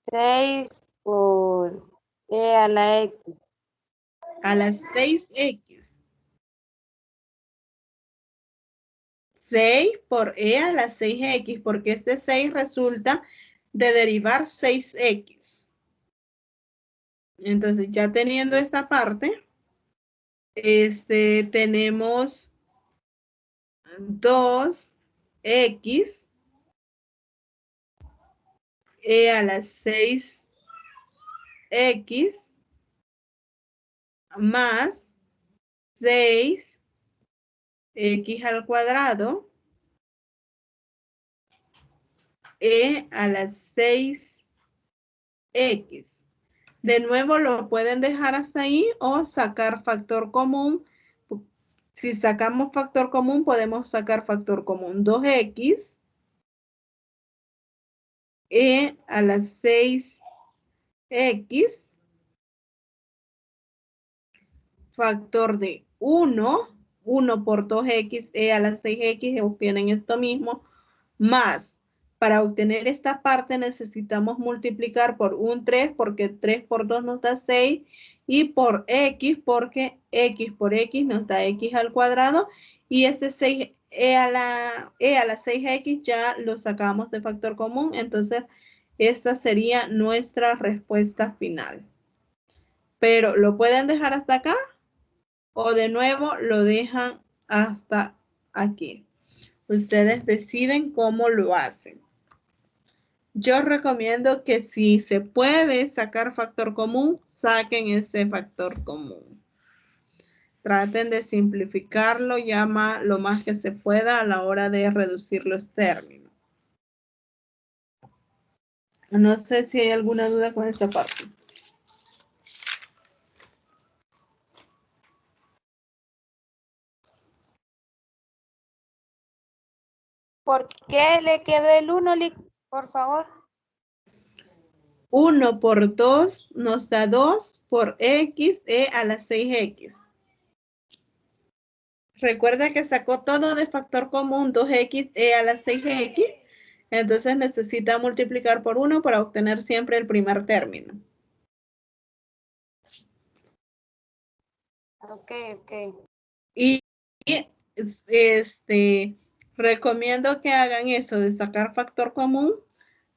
6 por E a la X. A la 6X. 6 por E a la 6X, porque este 6 resulta de derivar 6X. Entonces, ya teniendo esta parte, tenemos 2X E a la 6X más 6X al cuadrado E a la 6X. De nuevo lo pueden dejar hasta ahí o sacar factor común. Si sacamos factor común, podemos sacar factor común 2X E a la 6X factor de 1 por 2X E a la 6X obtienen esto mismo, más para obtener esta parte necesitamos multiplicar por un 3 porque 3 por 2 nos da 6 y por X porque X por X nos da X al cuadrado y este 6 E a la 6X ya lo sacamos de factor común, entonces esta sería nuestra respuesta final. Pero lo pueden dejar hasta acá o de nuevo lo dejan hasta aquí. Ustedes deciden cómo lo hacen. Yo recomiendo que si se puede sacar factor común, saquen ese factor común. traten de simplificarlo ya lo más que se pueda a la hora de reducir los términos. No sé si hay alguna duda con esta parte. ¿Por qué le quedó el 1, por favor? 1 por 2 nos da 2 por x a la 6x. Recuerda que sacó todo de factor común 2x a la 6x. Entonces necesita multiplicar por 1 para obtener siempre el primer término. Ok. Y recomiendo que hagan eso de sacar factor común.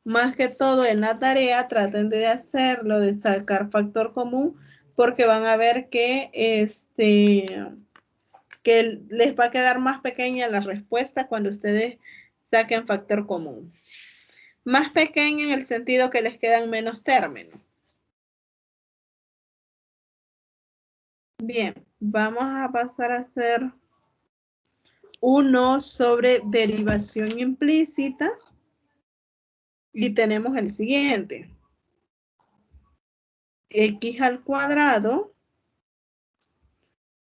Más que todo en la tarea, traten de hacerlo, de sacar factor común, porque van a ver que, que les va a quedar más pequeña la respuesta cuando ustedes saquen factor común. Más pequeña en el sentido que les quedan menos términos. Bien, vamos a pasar a hacer uno sobre derivación implícita. Y tenemos el siguiente. X al cuadrado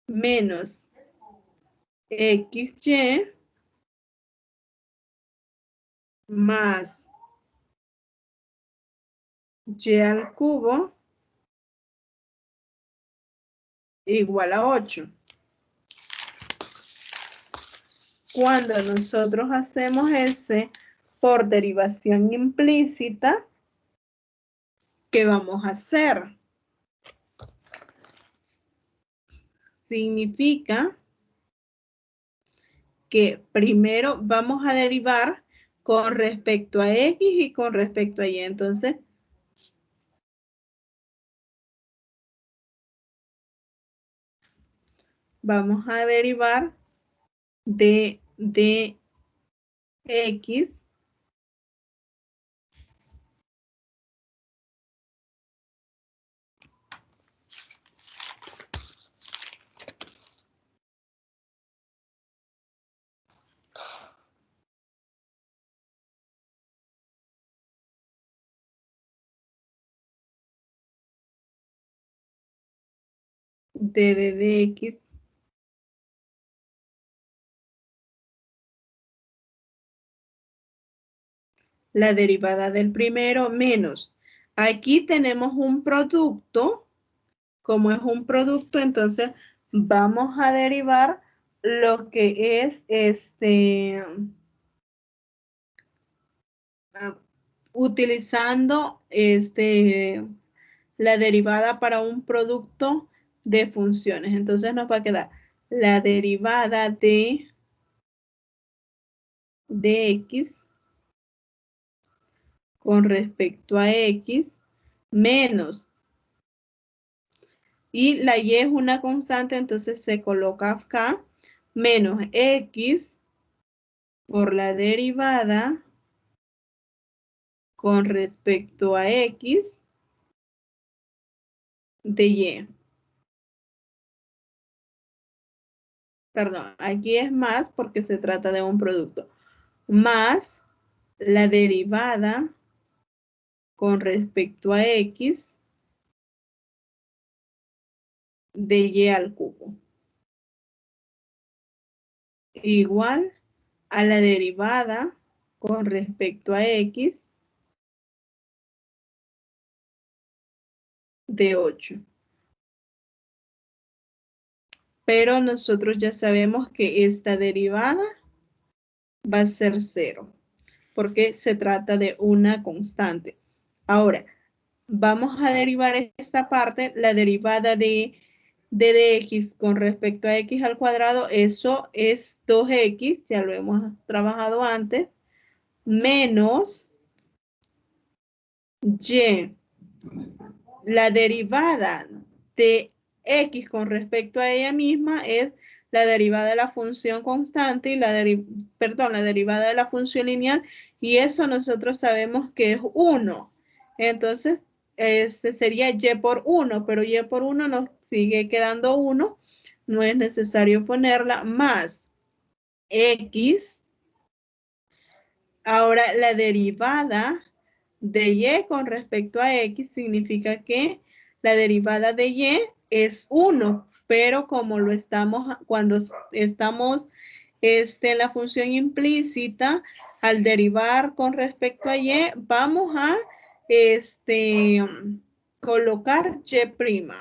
menos XY más Y al cubo igual a 8. Cuando nosotros hacemos ese por derivación implícita, ¿qué vamos a hacer? Significa que primero vamos a derivar con respecto a X y con respecto a Y. Entonces, vamos a derivar de X de X la derivada del primero menos. Aquí tenemos un producto. Como es un producto, entonces vamos a derivar lo que es utilizando la derivada para un producto de funciones. Entonces nos va a quedar la derivada de X con respecto a X menos, y la Y es una constante, entonces se coloca acá, menos X por la derivada con respecto a X de Y. Perdón, aquí es más porque se trata de un producto. Más la derivada con respecto a X de Y al cubo. Igual a la derivada con respecto a X de 8. Pero nosotros ya sabemos que esta derivada va a ser 0, porque se trata de una constante. Ahora, vamos a derivar esta parte, la derivada de dx con respecto a x al cuadrado, eso es 2x, ya lo hemos trabajado antes, menos y. La derivada de x con respecto a ella misma es la derivada de la función constante y la derivada de la función lineal, y eso nosotros sabemos que es 1. Entonces, sería y por 1, pero y por 1 nos sigue quedando 1. no es necesario ponerla, más X. Ahora la derivada de Y con respecto a X significa que la derivada de Y es 1, pero como lo estamos, cuando estamos en la función implícita, al derivar con respecto a Y, vamos a colocar Y'.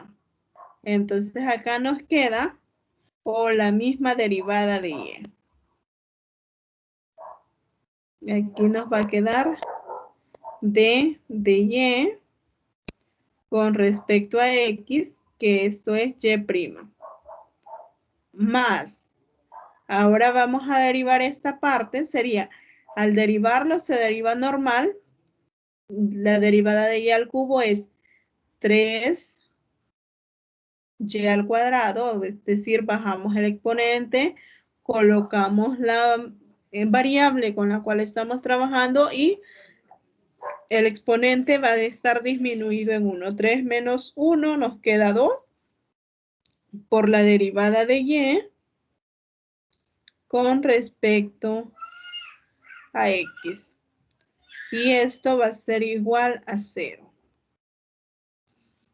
Entonces acá nos queda por la misma derivada de Y. Aquí nos va a quedar D de Y con respecto a X, que esto es Y'. Más, ahora vamos a derivar esta parte, sería, al derivarlo se deriva normal, la derivada de Y al cubo es 3Y al cuadrado, es decir, bajamos el exponente, colocamos la variable con la cual estamos trabajando y el exponente va a estar disminuido en 1. 3 menos 1 nos queda 2 por la derivada de Y con respecto a X. Y esto va a ser igual a 0.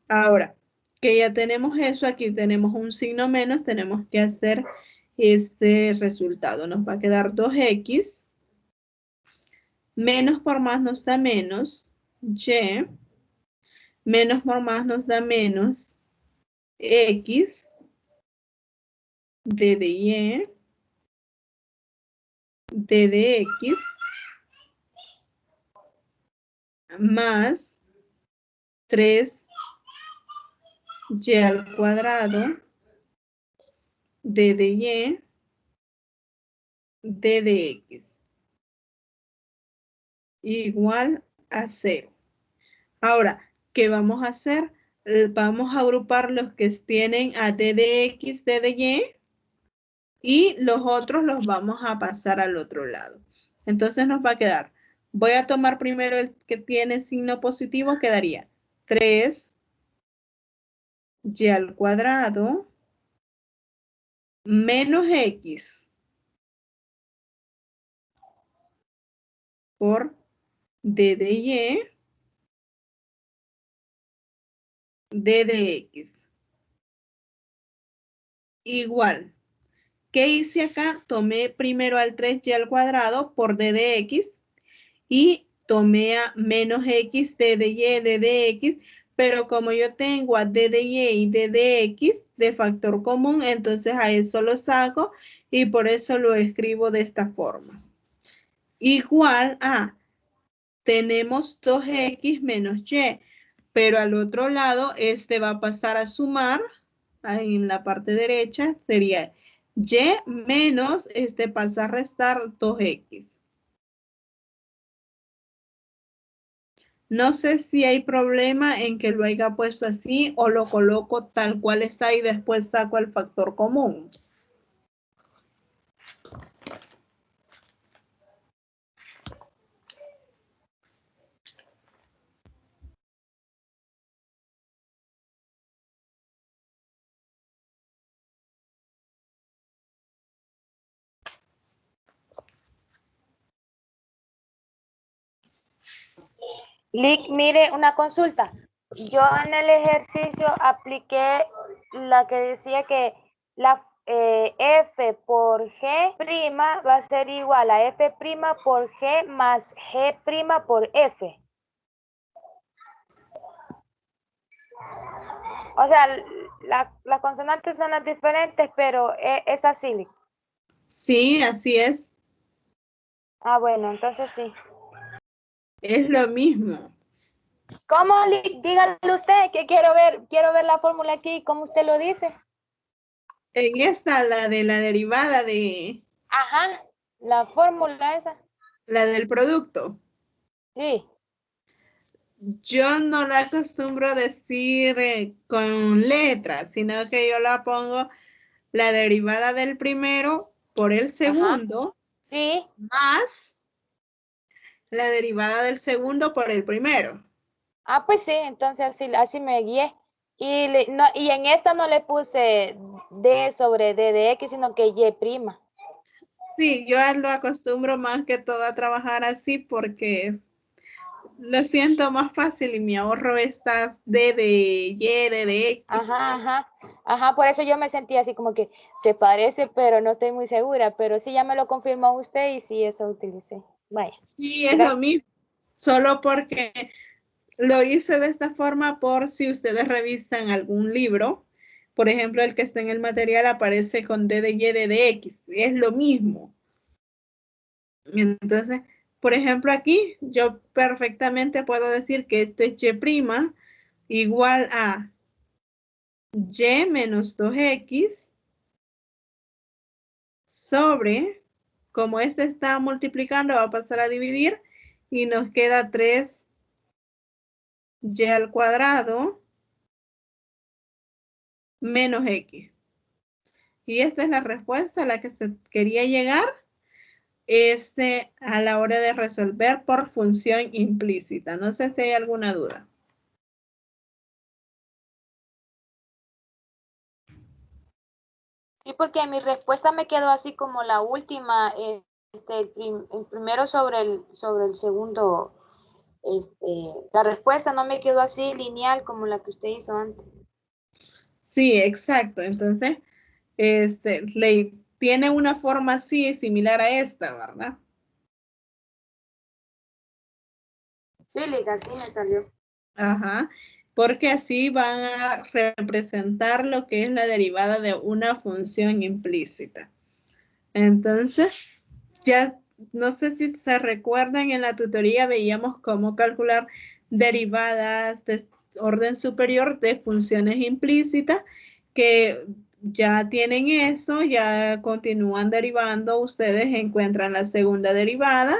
Ahora, que ya tenemos eso, aquí tenemos un signo menos, tenemos que hacer este resultado. Nos va a quedar 2X. Menos por más nos da menos. Y. Menos por más nos da menos. X. D de Y. D de X. Más 3Y al cuadrado. D de Y. D de X. Igual a 0. Ahora, ¿qué vamos a hacer? Vamos a agrupar los que tienen a D de X, D de Y, y los otros los vamos a pasar al otro lado. Entonces nos va a quedar, voy a tomar primero el que tiene signo positivo, quedaría 3Y al cuadrado menos X por D de Y, D de X. Igual. ¿Qué hice acá? Tomé primero al 3y al cuadrado por d de x y tomé a menos x d de y, d de x, pero como yo tengo a d de y d de x de factor común, entonces a eso lo saco y por eso lo escribo de esta forma. Igual a, tenemos 2x menos y, pero al otro lado este va a pasar a sumar, ahí en la parte derecha sería y menos, pasa a restar 2x. No sé si hay problema en que lo haya puesto así o lo coloco tal cual está y después saco el factor común. Lick, mire, una consulta. Yo en el ejercicio apliqué la que decía que la F por G' va a ser igual a F' por G más G' por F. O sea, las consonantes son las diferentes, pero es así, Lick. Sí, así es. Ah, bueno, entonces sí. Es lo mismo. ¿Cómo, Lick? Dígale usted que quiero ver la fórmula aquí, como usted lo dice. En esta, la de la derivada de Ajá, la fórmula esa. la del producto. Sí. Yo no la acostumbro a decir con letras, sino que yo la pongo la derivada del primero por el segundo, Sí. más la derivada del segundo por el primero. Ah, pues sí, entonces así me guié. No, y en esta no le puse D sobre D de X, sino que Y prima. Sí, yo lo acostumbro más que todo a trabajar así porque lo siento más fácil y mi ahorro está D de Y, D de X. Ajá, por eso yo me sentía así como que se parece, pero no estoy muy segura, pero sí ya me lo confirmó usted y sí, eso utilicé. Vaya. Sí, es lo mismo, solo porque lo hice de esta forma por si ustedes revisan algún libro, por ejemplo, el que está en el material aparece con D de Y, D de X, es lo mismo. Entonces, por ejemplo, aquí yo perfectamente puedo decir que esto es Y' igual a Y menos 2X sobre, como este está multiplicando, va a pasar a dividir y nos queda 3Y al cuadrado menos X. Y esta es la respuesta a la que se quería llegar a la hora de resolver por función implícita. No sé si hay alguna duda. Sí, porque mi respuesta me quedó así como la última, el primero sobre el segundo, la respuesta no me quedó así lineal como la que usted hizo antes. Sí, exacto. Entonces, tiene una forma así similar a esta, ¿verdad? Sí, Liga, sí me salió. Ajá, porque así van a representar lo que es la derivada de una función implícita. Entonces, ya no sé si se recuerdan, en la tutoría veíamos cómo calcular derivadas de orden superior de funciones implícitas que ya tienen eso, ya continúan derivando, ustedes encuentran la segunda derivada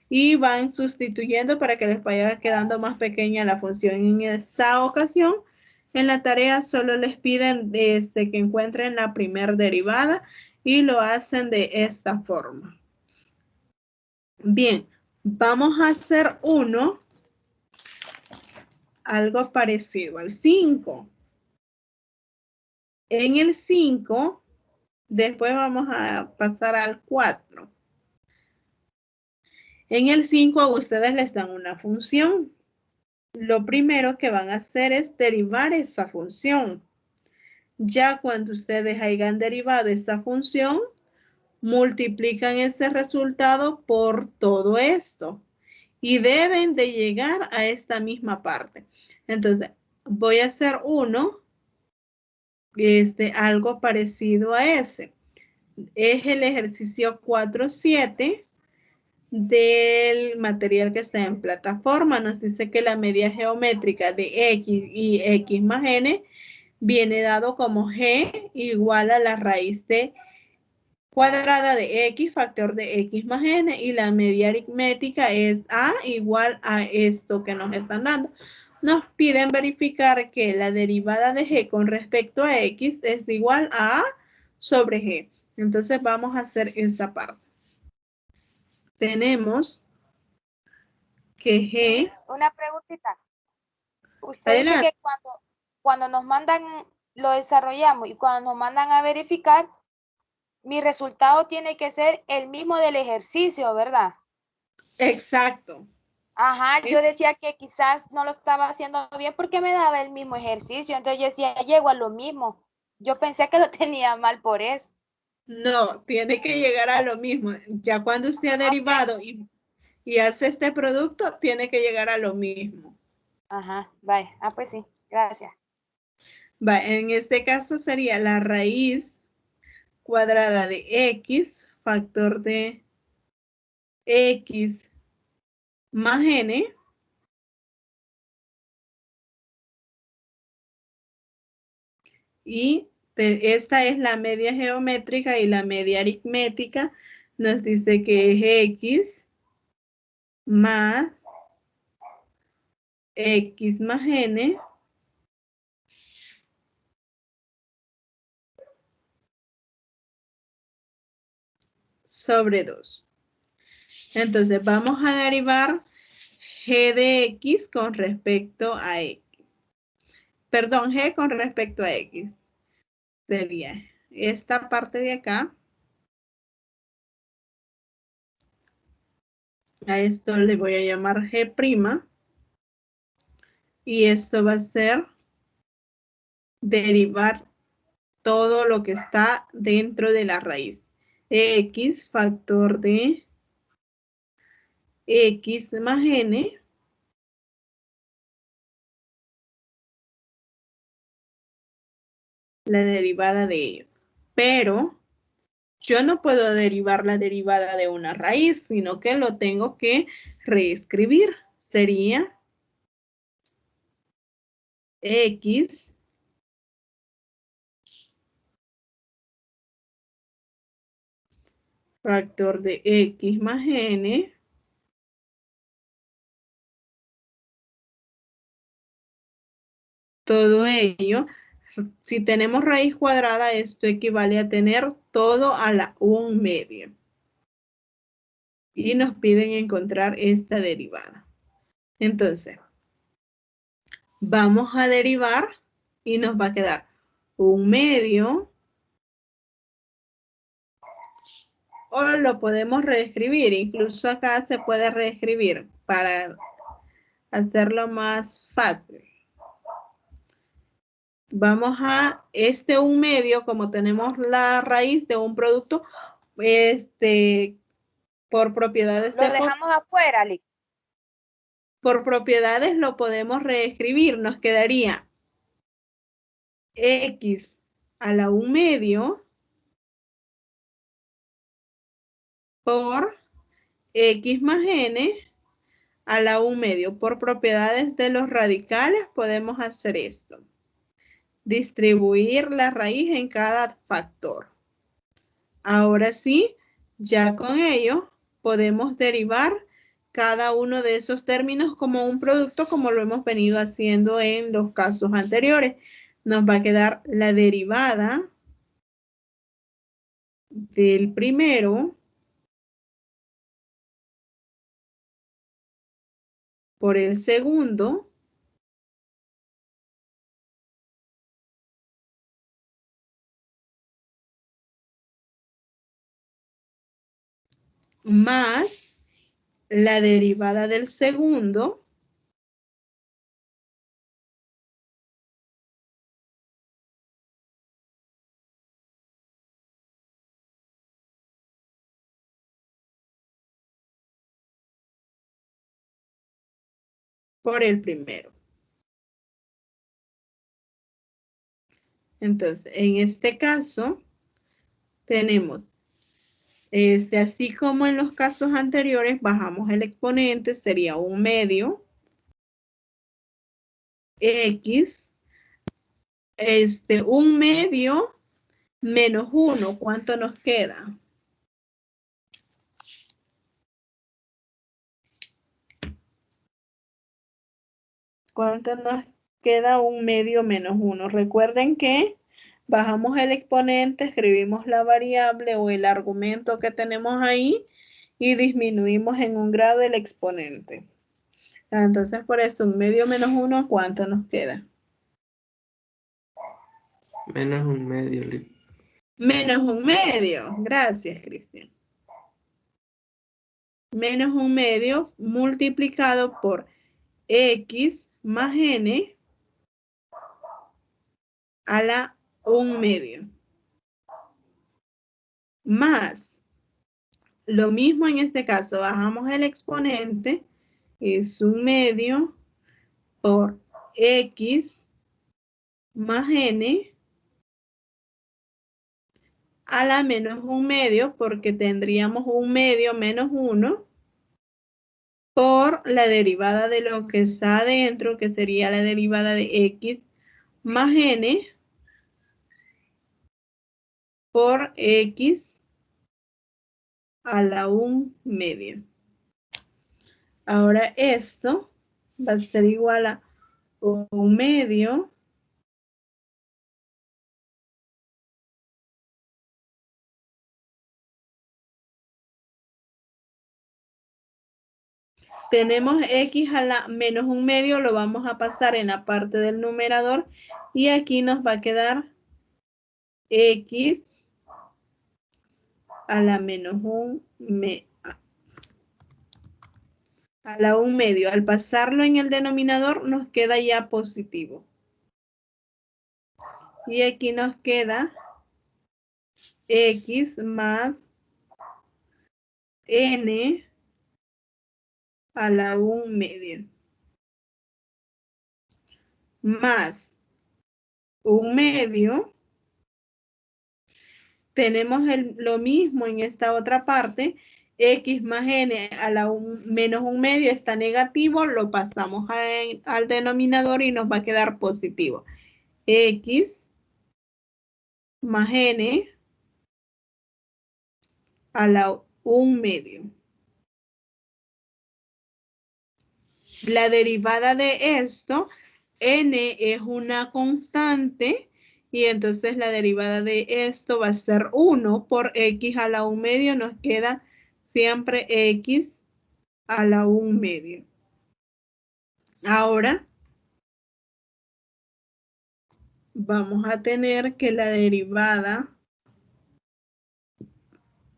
y van sustituyendo para que les vaya quedando más pequeña la función. En esta ocasión, en la tarea solo les piden que encuentren la primera derivada y lo hacen de esta forma. Bien, vamos a hacer algo parecido al 5. En el 5, después vamos a pasar al 4. En el 5 a ustedes les dan una función. Lo primero que van a hacer es derivar esa función. Ya cuando ustedes hayan derivado esa función, multiplican ese resultado por todo esto y deben de llegar a esta misma parte. Entonces, voy a hacer algo parecido a ese. Es el ejercicio 4.7 del material que está en plataforma. Nos dice que la media geométrica de X y X más N viene dado como G igual a la raíz de cuadrada de X, factor de X más N, y la media aritmética es A igual a esto que nos están dando. Nos piden verificar que la derivada de G con respecto a X es igual a A sobre G. Entonces vamos a hacer esa parte. Tenemos que G... Una preguntita. Usted dice Adelante. que cuando nos mandan, lo desarrollamos y cuando nos mandan a verificar, mi resultado tiene que ser el mismo del ejercicio, ¿verdad? Exacto. Ajá, yo decía que quizás no lo estaba haciendo bien porque me daba el mismo ejercicio, entonces yo decía, llego a lo mismo. Yo pensé que lo tenía mal por eso. No, tiene que llegar a lo mismo. Ya cuando usted ha derivado y hace este producto, tiene que llegar a lo mismo. Ajá, vaya. Ah, pues sí, gracias. Va, en este caso sería la raíz cuadrada de X, factor de X más N. Y esta es la media geométrica y la media aritmética. Nos dice que es X más X más N sobre 2. Entonces vamos a derivar G de X con respecto a X. perdón, G con respecto a X. Sería esta parte de acá. A esto le voy a llamar G'. Y esto va a ser derivar todo lo que está dentro de la raíz. X factor de X más N la derivada de ello. Pero yo no puedo derivar la derivada de una raíz, sino que lo tengo que reescribir. Sería X factor de X más N todo ello. Si tenemos raíz cuadrada, esto equivale a tener todo a la 1/2. Y nos piden encontrar esta derivada. Entonces, vamos a derivar y nos va a quedar 1/2. O lo podemos reescribir. Incluso acá se puede reescribir para hacerlo más fácil. Vamos a este 1/2, como tenemos la raíz de un producto, por propiedades Lo dejamos afuera, Lick. por propiedades lo podemos reescribir. Nos quedaría X a la 1/2 por X más N a la 1/2. Por propiedades de los radicales podemos hacer esto. Distribuir la raíz en cada factor. Ahora sí, ya con ello podemos derivar cada uno de esos términos como un producto, como lo hemos venido haciendo en los casos anteriores. Nos va a quedar la derivada del primero por el segundo más la derivada del segundo por el primero. Entonces, en este caso, tenemos, así como en los casos anteriores, bajamos el exponente, sería 1/2 X, 1/2 menos 1, ¿cuánto nos queda? ¿Cuánto nos queda? 1/2 menos 1. Recuerden que bajamos el exponente, escribimos la variable o el argumento que tenemos ahí y disminuimos en 1 grado el exponente. Entonces, por eso, 1/2 menos 1, ¿cuánto nos queda? Menos 1/2, Lick. Menos 1/2. Gracias, Cristian. Menos 1/2 multiplicado por X más N a la 1/2. Más, lo mismo en este caso, bajamos el exponente, es 1/2 por X más N a la menos 1/2, porque tendríamos 1/2 menos 1 por la derivada de lo que está adentro, que sería la derivada de X más N por X a la 1/2. Ahora esto va a ser igual a 1/2 tenemos x a la menos 1/2, lo vamos a pasar en la parte del numerador y aquí nos va a quedar x a la menos 1/2. A la 1/2. Al pasarlo en el denominador nos queda ya positivo. Y aquí nos queda x más n a la 1/2. Más 1/2. Tenemos lo mismo en esta otra parte. X más n a la menos 1/2 está negativo. Lo pasamos al denominador y nos va a quedar positivo. X más n a la 1/2. La derivada de esto, n es una constante, y entonces la derivada de esto va a ser 1 por x a la 1/2, nos queda siempre x a la 1/2. Ahora vamos a tener que la derivada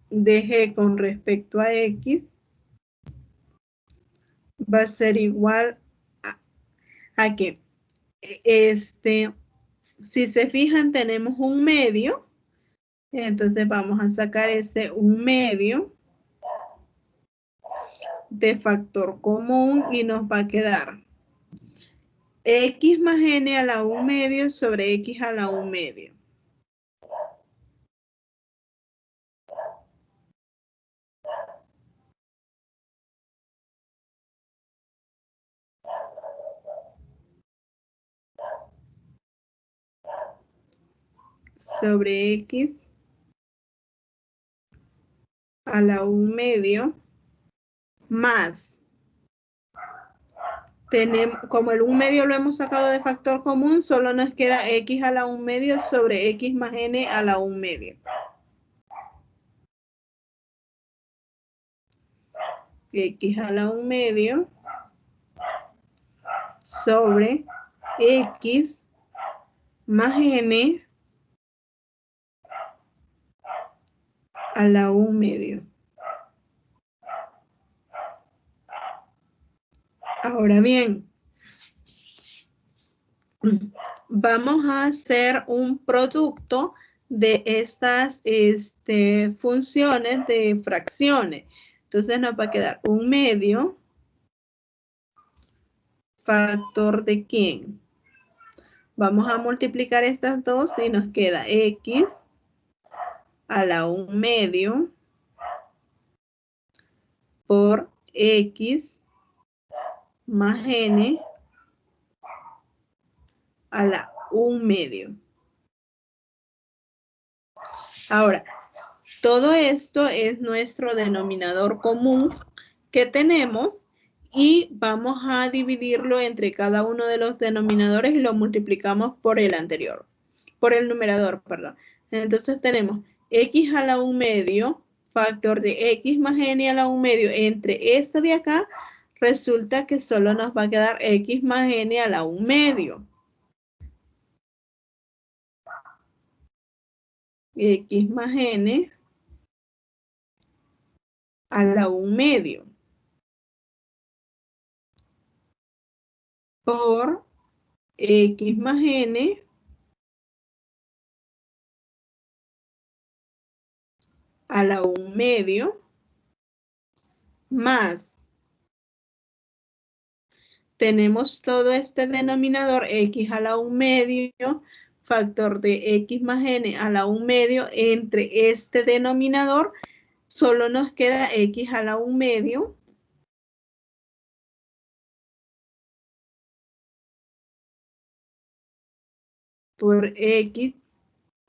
de g con respecto a x va a ser igual a que, si se fijan, tenemos 1/2, entonces vamos a sacar ese 1/2 de factor común y nos va a quedar x más n a la 1/2 sobre x a la 1/2. Sobre x a la 1/2 más, como el 1/2 lo hemos sacado de factor común, solo nos queda x a la 1/2 sobre x más n a la 1/2. X a la 1/2 sobre x más n a la 1/2. Ahora bien, vamos a hacer un producto de estas funciones de fracciones. Entonces nos va a quedar 1/2 factor de ¿quién? Vamos a multiplicar estas dos y nos queda x a la 1/2 por x más n a la 1/2. Ahora, todo esto es nuestro denominador común que tenemos y vamos a dividirlo entre cada uno de los denominadores y lo multiplicamos por el anterior, por el numerador, perdón. Entonces tenemos x a la 1/2 factor de x más n a la 1/2 entre esto de acá, resulta que solo nos va a quedar x más n a la 1/2. X más n a la 1/2 por x más n a la 1/2 más, tenemos todo este denominador x a la 1/2 factor de x más n a la 1/2 entre este denominador, solo nos queda x a la 1/2 por x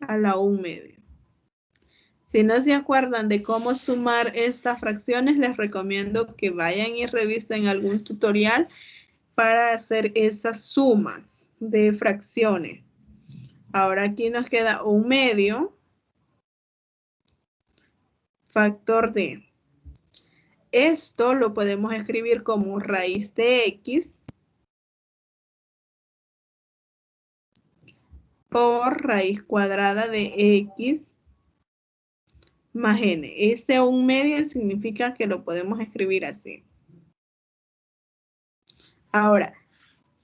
a la 1/2. Si no se acuerdan de cómo sumar estas fracciones, les recomiendo que vayan y revisen algún tutorial para hacer esas sumas de fracciones. Ahora aquí nos queda 1/2 factor de Esto lo podemos escribir como raíz de x por raíz cuadrada de x más n. Este 1/2 significa que lo podemos escribir así. Ahora,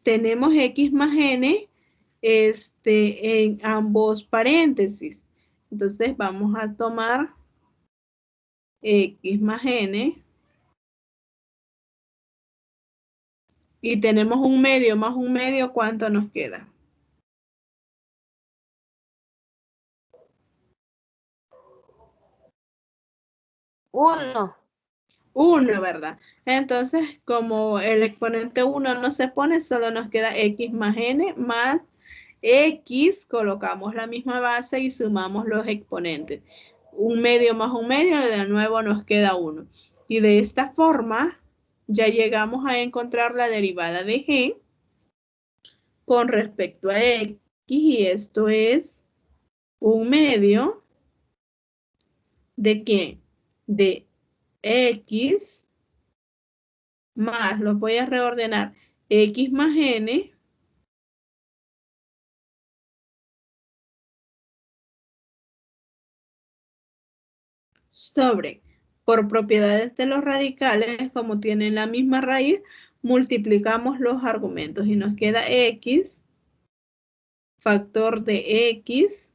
tenemos x más n en ambos paréntesis. Entonces vamos a tomar x más n y tenemos 1/2 más 1/2, ¿cuánto nos queda? 1. 1, ¿verdad? Entonces, como el exponente 1 no se pone, solo nos queda x más n más x, colocamos la misma base y sumamos los exponentes. 1/2 más 1/2, de nuevo nos queda 1. Y de esta forma, ya llegamos a encontrar la derivada de g con respecto a x, y esto es 1/2 de ¿qué? De x más, los voy a reordenar, x más n sobre, por propiedades de los radicales, como tienen la misma raíz, multiplicamos los argumentos y nos queda x, factor de x,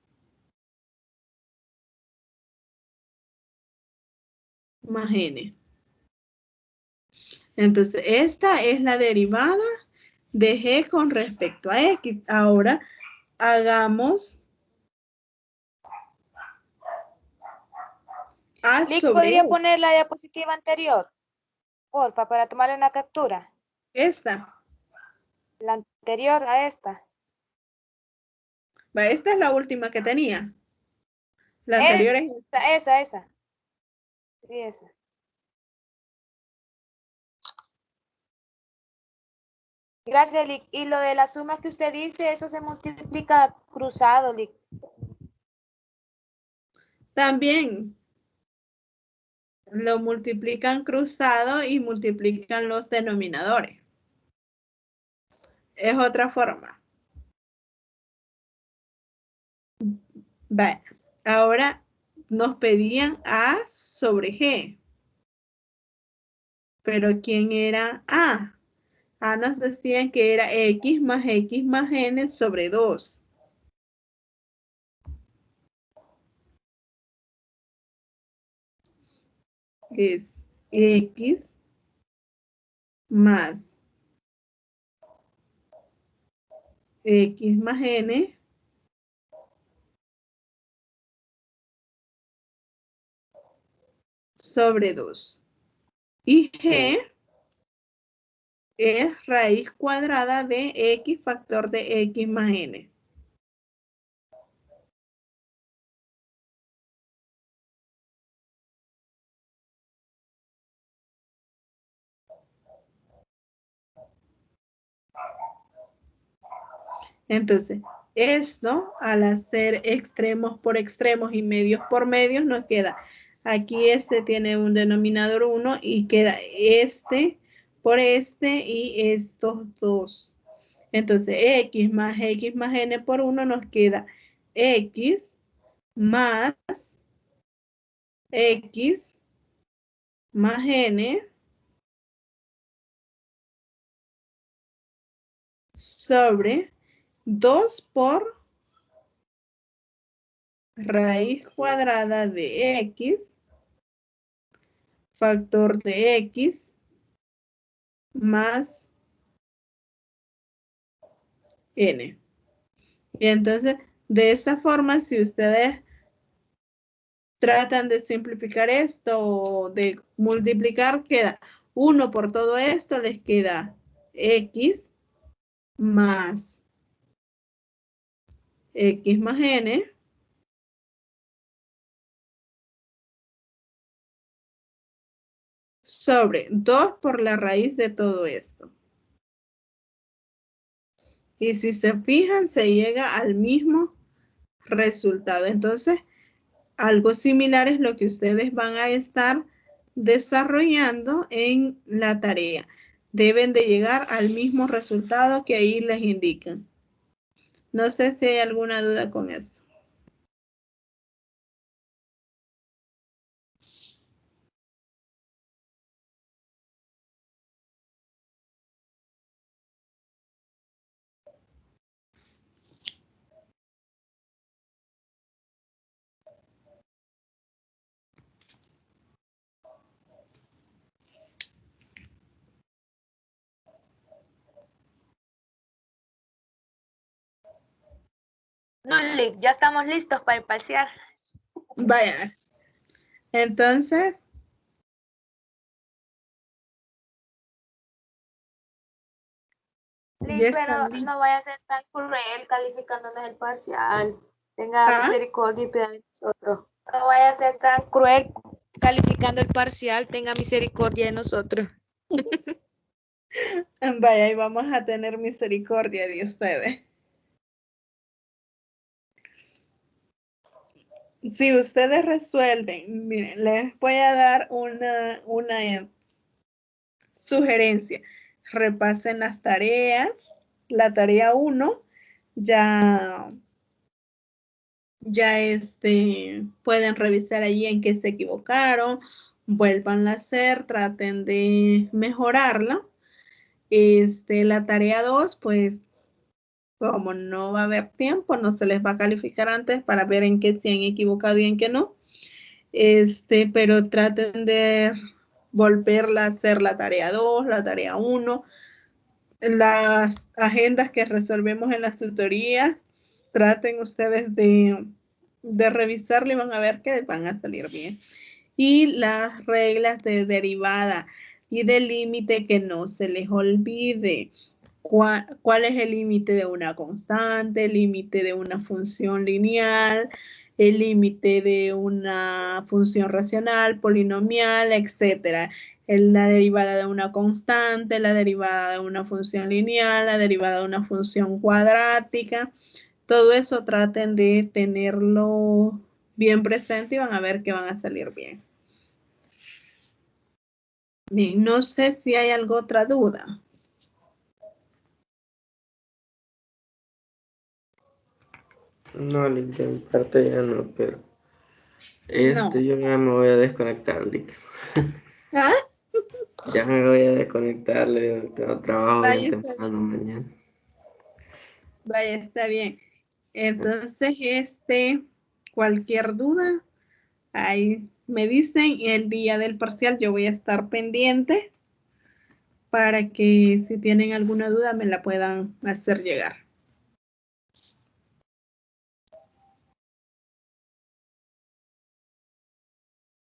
más n. Entonces, esta es la derivada de g con respecto a x. Ahora, hagamos a Lick, sobre ¿podría poner la diapositiva anterior? Porfa, para tomarle una captura. esta. La anterior a esta. Esta es la última que tenía. La anterior es esta. Esa. Sí, esa. Gracias, Lick. Y lo de la suma que usted dice, eso se multiplica cruzado, Lick. También lo multiplican cruzado y multiplican los denominadores. Es otra forma. Vale. Ahora nos pedían A sobre G. Pero ¿quién era A? A nos decían que era X más N sobre 2. Es X más X más N sobre 2. Y G es raíz cuadrada de X factor de X más N. Entonces, esto al hacer extremos por extremos y medios por medios nos queda, aquí este tiene un denominador 1 y queda este por este y estos dos. Entonces, x más n por 1 nos queda x más x más n sobre 2 por raíz cuadrada de x factor de x más n. Y entonces, de esta forma, si ustedes tratan de simplificar esto o de multiplicar, queda 1 por todo esto, les queda x más x más n sobre 2 por la raíz de todo esto. Y si se fijan, se llega al mismo resultado. Entonces, algo similar es lo que ustedes van a estar desarrollando en la tarea. Deben de llegar al mismo resultado que ahí les indican. No sé si hay alguna duda con eso. No, Lick, ya estamos listos para el parcial. Vaya. Entonces, Lick, ya pero están listos. no vaya a ser tan cruel calificándonos el parcial. Tenga ¿Ah? misericordia y piedad de nosotros. No vaya a ser tan cruel calificando el parcial. Tenga misericordia de nosotros. Vaya, y vamos a tener misericordia de ustedes. Si ustedes resuelven, miren, les voy a dar una sugerencia. Repasen las tareas. La tarea 1 ya pueden revisar allí en qué se equivocaron, vuélvanla a hacer, traten de mejorarla. La tarea 2, pues como no va a haber tiempo, no se les va a calificar antes para ver en qué se han equivocado y en qué no. Pero traten de volverla a hacer la tarea 2, la tarea 1, las agendas que resolvemos en las tutorías, traten ustedes de revisarlo y van a ver que van a salir bien. Y las reglas de derivada y de límite, que no se les olvide. ¿Cuál es el límite de una constante, el límite de una función lineal, el límite de una función racional, polinomial, etcétera? La derivada de una constante, la derivada de una función lineal, la derivada de una función cuadrática. Todo eso traten de tenerlo bien presente y van a ver que van a salir bien. Bien, no sé si hay alguna otra duda. No, Lick, de mi parte ya no, pero No. yo ya me voy a desconectar, Lick. ¿Ah? Ya me voy a desconectar, tengo trabajo bien Vaya, está bien. temprano mañana. Vaya, está bien. Entonces, cualquier duda, ahí me dicen, y el día del parcial yo voy a estar pendiente para que si tienen alguna duda me la puedan hacer llegar.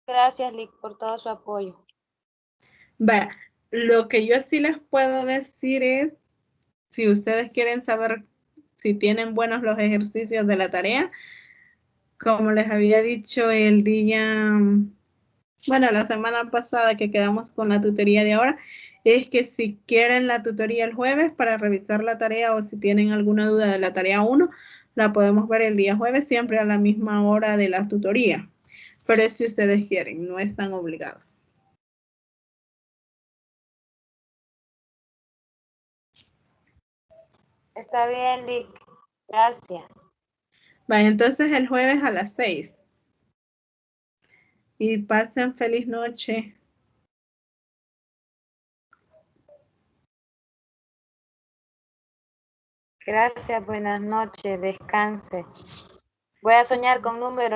Gracias, Lick, por todo su apoyo. Vaya, lo que yo sí les puedo decir es, si ustedes quieren saber si tienen buenos los ejercicios de la tarea, como les había dicho el día, bueno, la semana pasada que quedamos con la tutoría de ahora, es que si quieren la tutoría el jueves para revisar la tarea o si tienen alguna duda de la tarea 1, la podemos ver el día jueves siempre a la misma hora de la tutoría. Pero es si ustedes quieren, no están obligados. Está bien, Lick. Gracias. Vale, entonces el jueves a las 6. Y pasen feliz noche. Gracias, buenas noches, descanse. Voy a soñar con números.